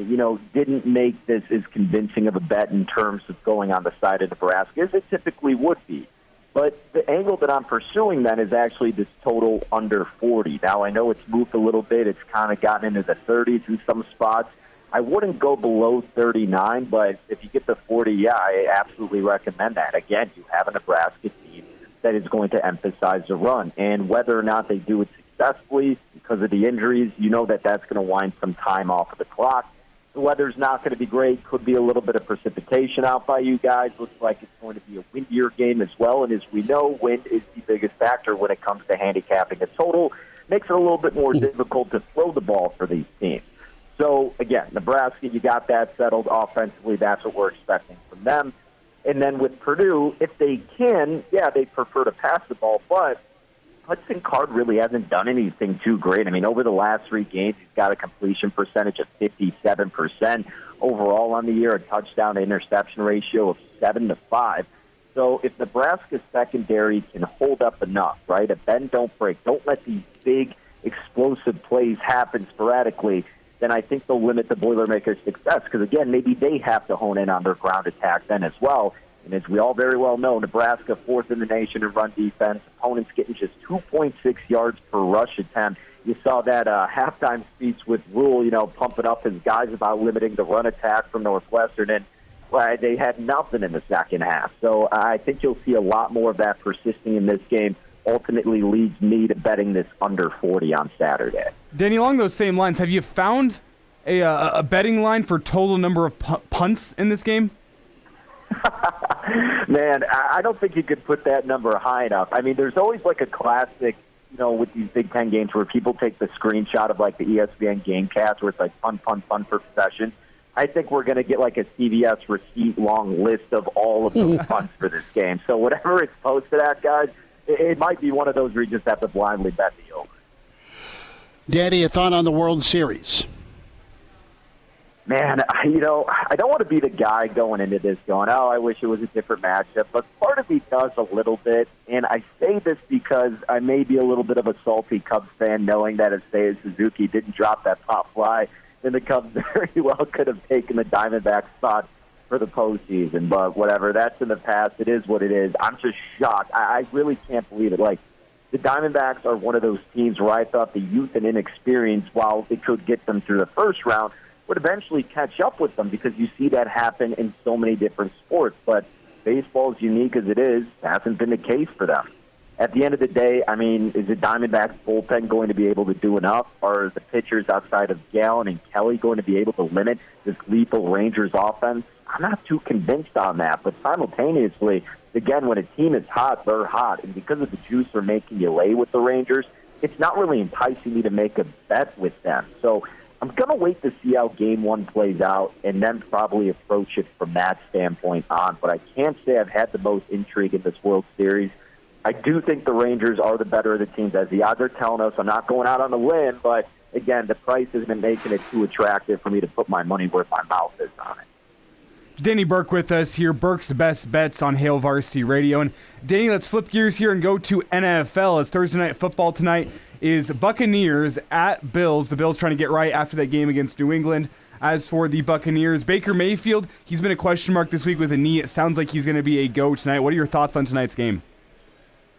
Speaker 12: didn't make this as convincing of a bet in terms of going on the side of Nebraska as it typically would be. But the angle that I'm pursuing then is actually this total under 40. Now, I know it's moved a little bit. It's kind of gotten into the 30s in some spots. I wouldn't go below 39, but if you get the 40, yeah, I absolutely recommend that. Again, you have a Nebraska team that is going to emphasize the run. And whether or not they do it successfully because of the injuries, that's going to wind some time off of the clock. The weather's not going to be great. Could be a little bit of precipitation out by you guys. Looks like it's going to be a windier game as well. And as we know, wind is the biggest factor when it comes to handicapping a total. Makes it a little bit more difficult to throw the ball for these teams. So, again, Nebraska, you got that settled offensively. That's what we're expecting from them. And then with Purdue, if they can, yeah, they prefer to pass the ball, but Hudson Card really hasn't done anything too great. I mean, over the last 3 games, he's got a completion percentage of 57%. Overall on the year, a touchdown to interception ratio of 7-5. So if Nebraska's secondary can hold up enough, right, a bend, don't break, don't let these big explosive plays happen sporadically, then I think they'll limit the Boilermakers' success. Because, again, maybe they have to hone in on their ground attack then as well. And as we all very well know, Nebraska 4th in the nation in run defense. Opponents getting just 2.6 yards per rush attempt. You saw that halftime speech with Rhule, pumping up his guys about limiting the run attack from Northwestern. And they had nothing in the second half. So I think you'll see a lot more of that persisting in this game. Ultimately leads me to betting this under 40 on Saturday.
Speaker 3: Danny, along those same lines, have you found a betting line for total number of punts in this game?
Speaker 12: Man, I don't think you could put that number high enough. I mean, there's always like a classic, with these Big Ten games where people take the screenshot of like the ESPN GameCast where it's like punt per possession. I think we're going to get like a CVS receipt-long list of all of those punts for this game. So whatever it's posted at, guys, it might be one of those where you just have to blindly bet the over.
Speaker 2: Daddy, a thought on the World Series?
Speaker 12: Man, I don't want to be the guy going into this going, I wish it was a different matchup. But part of me does a little bit, and I say this because I may be a little bit of a salty Cubs fan, knowing that if Seiya Suzuki didn't drop that pop fly, then the Cubs very well could have taken the Diamondbacks spot for the postseason. But whatever, that's in the past. It is what it is. I'm just shocked. I really can't believe it. Like, the Diamondbacks are one of those teams where I thought the youth and inexperience, while it could get them through the first round, would eventually catch up with them, because you see that happen in so many different sports. But baseball, as unique as it is, hasn't been the case for them. At the end of the day, I mean, is the Diamondbacks bullpen going to be able to do enough? Are the pitchers outside of Gallen and Kelly going to be able to limit this lethal Rangers offense? I'm not too convinced on that. But simultaneously, again, when a team is hot, they're hot. And because of the juice they're making you lay with the Rangers, it's not really enticing me to make a bet with them. So I'm going to wait to see how Game 1 plays out and then probably approach it from that standpoint on. But I can't say I've had the most intrigue in this World Series. I do think the Rangers are the better of the teams, as the odds are telling us. I'm not going out on a limb, but, again, the price has been making it too attractive for me to put my money where my mouth is on it.
Speaker 3: Danny Burke with us here, Burke's Best Bets on Hail Varsity Radio. And Danny, let's flip gears here and go to NFL. As Thursday Night Football tonight is Buccaneers at Bills. The Bills trying to get right after that game against New England. As for the Buccaneers, Baker Mayfield, he's been a question mark this week with a knee. It sounds like he's going to be a go tonight. What are your thoughts on tonight's game?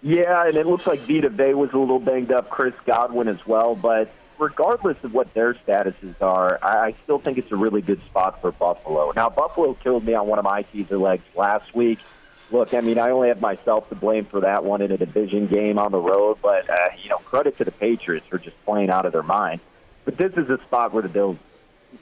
Speaker 12: Yeah, and it looks like Vita Vea was a little banged up, Chris Godwin as well, but regardless of what their statuses are, I still think it's a really good spot for Buffalo. Now, Buffalo killed me on one of my teaser legs last week. Look, I mean, I only have myself to blame for that one in a division game on the road, but, credit to the Patriots for just playing out of their mind. But this is a spot where the Bills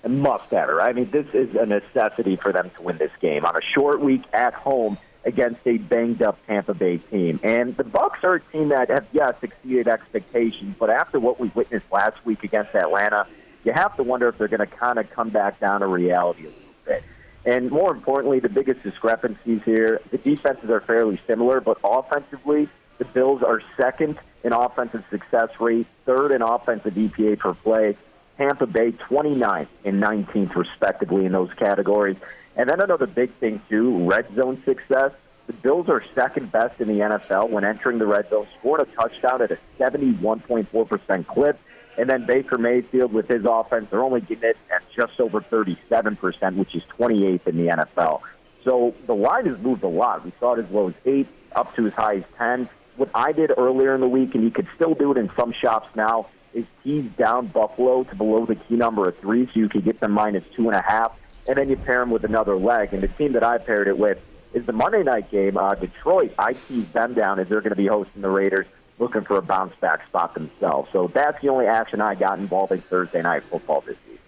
Speaker 12: must have it, right? I mean, this is a necessity for them to win this game on a short week at home against a banged-up Tampa Bay team. And the Bucs are a team that have, yes, exceeded expectations, but after what we witnessed last week against Atlanta, you have to wonder if they're going to kind of come back down to reality a little bit. And more importantly, the biggest discrepancies here, the defenses are fairly similar, but offensively, the Bills are second in offensive success rate, third in offensive EPA per play, Tampa Bay 29th and 19th respectively in those categories. And then another big thing, too, red zone success. The Bills are second best in the NFL when entering the red zone, scored a touchdown at a 71.4% clip. And then Baker Mayfield with his offense, they're only getting it at just over 37%, which is 28th in the NFL. So the line has moved a lot. We saw it as low as 8, up to as high as 10. What I did earlier in the week, and you could still do it in some shops now, is tease down Buffalo to below the key number of 3, so you could get them minus 2.5. And then you pair them with another leg. And the team that I paired it with is the Monday night game, Detroit. I teased them down as they're going to be hosting the Raiders, looking for a bounce-back spot themselves. So that's the only action I got involving Thursday Night Football this evening.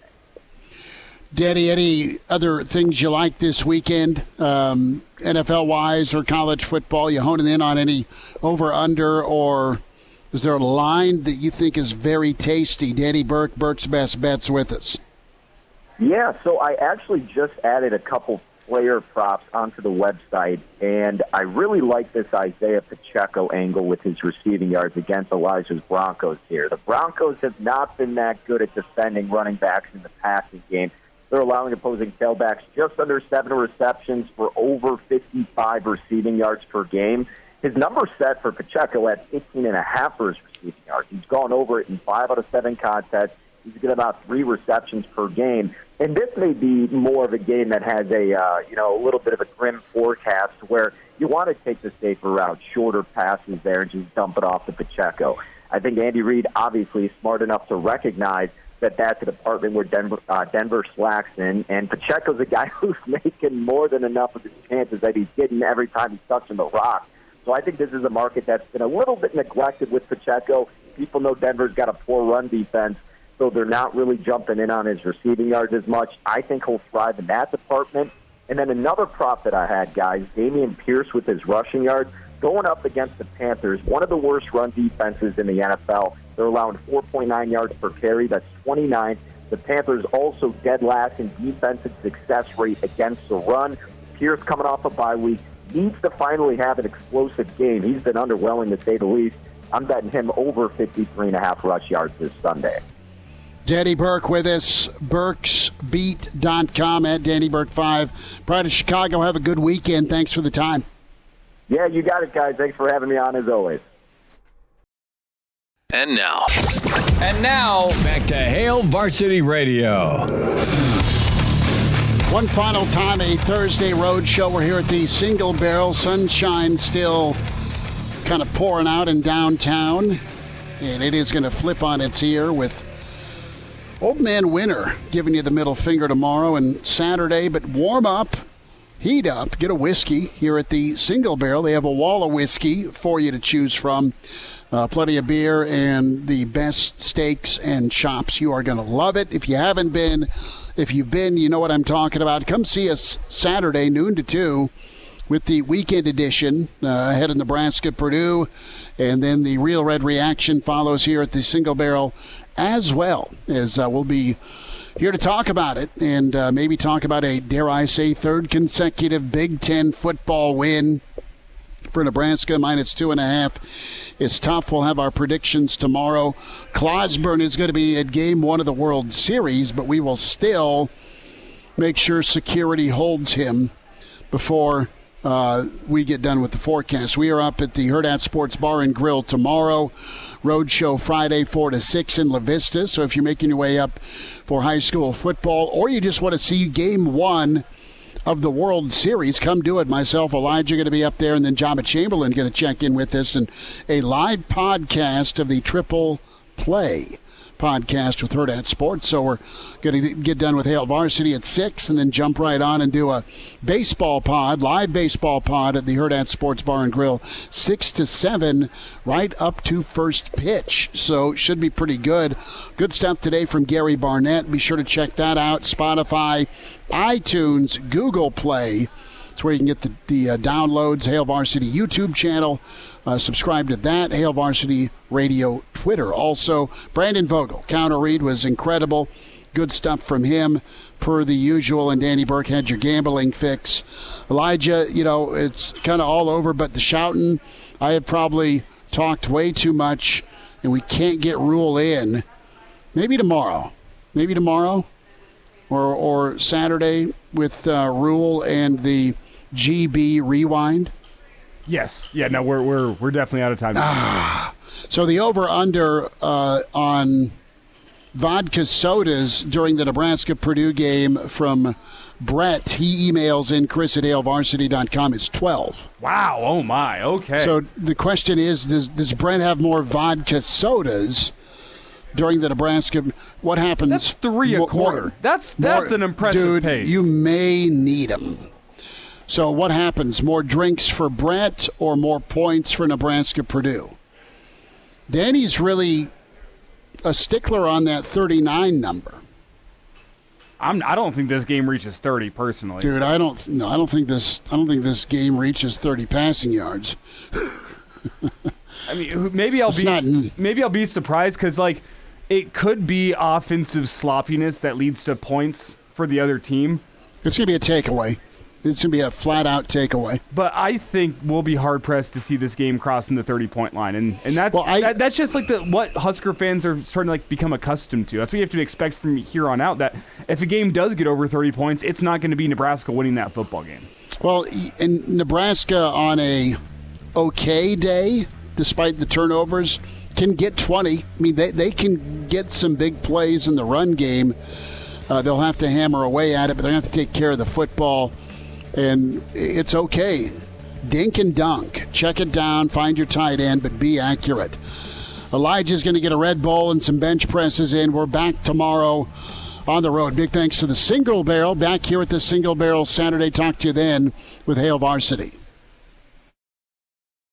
Speaker 2: Daddy, any other things you like this weekend, NFL-wise or college football? You honing in on any over-under, or is there a line that you think is very tasty? Danny Burke, Burke's Best Bets with us.
Speaker 12: Yeah, so I actually just added a couple player props onto the website, and I really like this Isaiah Pacheco angle with his receiving yards against Elijah's Broncos here. The Broncos have not been that good at defending running backs in the passing game. They're allowing opposing tailbacks just under 7 receptions for over 55 receiving yards per game. His number set for Pacheco at 15.5 for his receiving yards. He's gone over it in 5 out of 7 contests. He's getting about 3 receptions per game. And this may be more of a game that has a little bit of a grim forecast where you want to take the safer route, shorter passes there, and just dump it off to Pacheco. I think Andy Reid obviously is smart enough to recognize that that's a department where Denver slacks in, and Pacheco's a guy who's making more than enough of his chances that he's getting every time he's touching the rock. So I think this is a market that's been a little bit neglected with Pacheco. People know Denver's got a poor run defense, so they're not really jumping in on his receiving yards as much. I think he'll thrive in that department. And then another prop that I had, guys, Dameon Pierce with his rushing yards, going up against the Panthers, one of the worst run defenses in the NFL. They're allowing 4.9 yards per carry. That's 29th. The Panthers also dead last in defensive success rate against the run. Pierce coming off a bye week needs to finally have an explosive game. He's been underwhelming to say the least. I'm betting him over 53.5 rush yards this Sunday.
Speaker 2: Danny Burke with us, burksbeat.com at Danny Burke 5. Pride of Chicago, have a good weekend. Thanks for the time.
Speaker 12: Yeah, you got it, guys. Thanks for having me on, as always.
Speaker 4: And now,
Speaker 7: back to Hail Varsity Radio.
Speaker 2: One final time, a Thursday road show. We're here at the Single Barrel. Sunshine still kind of pouring out in downtown, and it is going to flip on its ear with Old Man Winter giving you the middle finger tomorrow and Saturday. But warm up, heat up, get a whiskey here at the Single Barrel. They have a wall of whiskey for you to choose from. Plenty of beer and the best steaks and chops. You are going to love it. If you've been, you know what I'm talking about. Come see us Saturday, noon to 2, with the weekend edition ahead of Nebraska-Purdue. And then the Real Red Reaction follows here at the Single Barrel as well, as we'll be here to talk about it and maybe talk about a, dare I say, third consecutive Big Ten football win for Nebraska, -2.5. It's tough. We'll have our predictions tomorrow. Clausburn is going to be at Game 1 of the World Series, but we will still make sure security holds him before we get done with the forecast. We are up at the Hurrdat Sports Bar and Grill tomorrow. Roadshow Friday, 4 to 6 in La Vista. So if you're making your way up for high school football or you just want to see Game 1 of the World Series, come do it. Myself, Elijah, going to be up there, and then Jabba Chamberlain going to check in with us, and a live podcast of the Triple Play podcast with Hurrdat Sports. So we're going to get done with Hail Varsity at 6 and then jump right on and do a baseball pod, live baseball pod at the Hurrdat Sports Bar and Grill, 6 to 7, right up to first pitch. So should be pretty good. Good stuff today from Gary Barnett. Be sure to check that out. Spotify, iTunes, Google Play. That's where you can get the downloads. Hail Varsity YouTube channel. Subscribe to that. Hail Varsity Radio Twitter. Also, Brandon Vogel. Counter read was incredible. Good stuff from him, per the usual. And Danny Burke had your gambling fix. Elijah, it's kind of all over, but the shouting, I have probably talked way too much, and we can't get Rhule in. Maybe tomorrow. Or Saturday with Rhule and the GB Rewind.
Speaker 3: Yes. Yeah, no, we're definitely out of time.
Speaker 2: So the over-under on vodka sodas during the Nebraska-Purdue game from Brett, he emails in chris@hailvarsity.com, is 12.
Speaker 3: Wow. Oh, my. Okay.
Speaker 2: So the question is, does Brett have more vodka sodas during the Nebraska? What happens?
Speaker 3: That's 3 a quarter. That's an impressive pace.
Speaker 2: Dude, you may need them. So what happens? More drinks for Brett or more points for Nebraska-Purdue? Danny's really a stickler on that 39 number.
Speaker 3: I don't think this game reaches 30 personally.
Speaker 2: Dude, I don't think this game reaches 30 passing yards.
Speaker 3: I mean, maybe I'll be surprised because it could be offensive sloppiness that leads to points for the other team.
Speaker 2: It's going to be a takeaway. It's going to be a flat-out takeaway.
Speaker 3: But I think we'll be hard-pressed to see this game crossing the 30-point line. And that's that's just like what Husker fans are starting to become accustomed to. That's what you have to expect from here on out, that if a game does get over 30 points, it's not going to be Nebraska winning that football game.
Speaker 2: Well, in Nebraska on a okay day, despite the turnovers, can get 20. I mean, they can get some big plays in the run game. They'll have to hammer away at it, but they're going to have to take care of the football. And it's okay. Dink and dunk. Check it down, find your tight end, but be accurate. Elijah's going to get a Red Bull and some bench presses in. We're back tomorrow on the road. Big thanks to the Single Barrel. Back here at the Single Barrel Saturday. Talk to you then with Hail Varsity.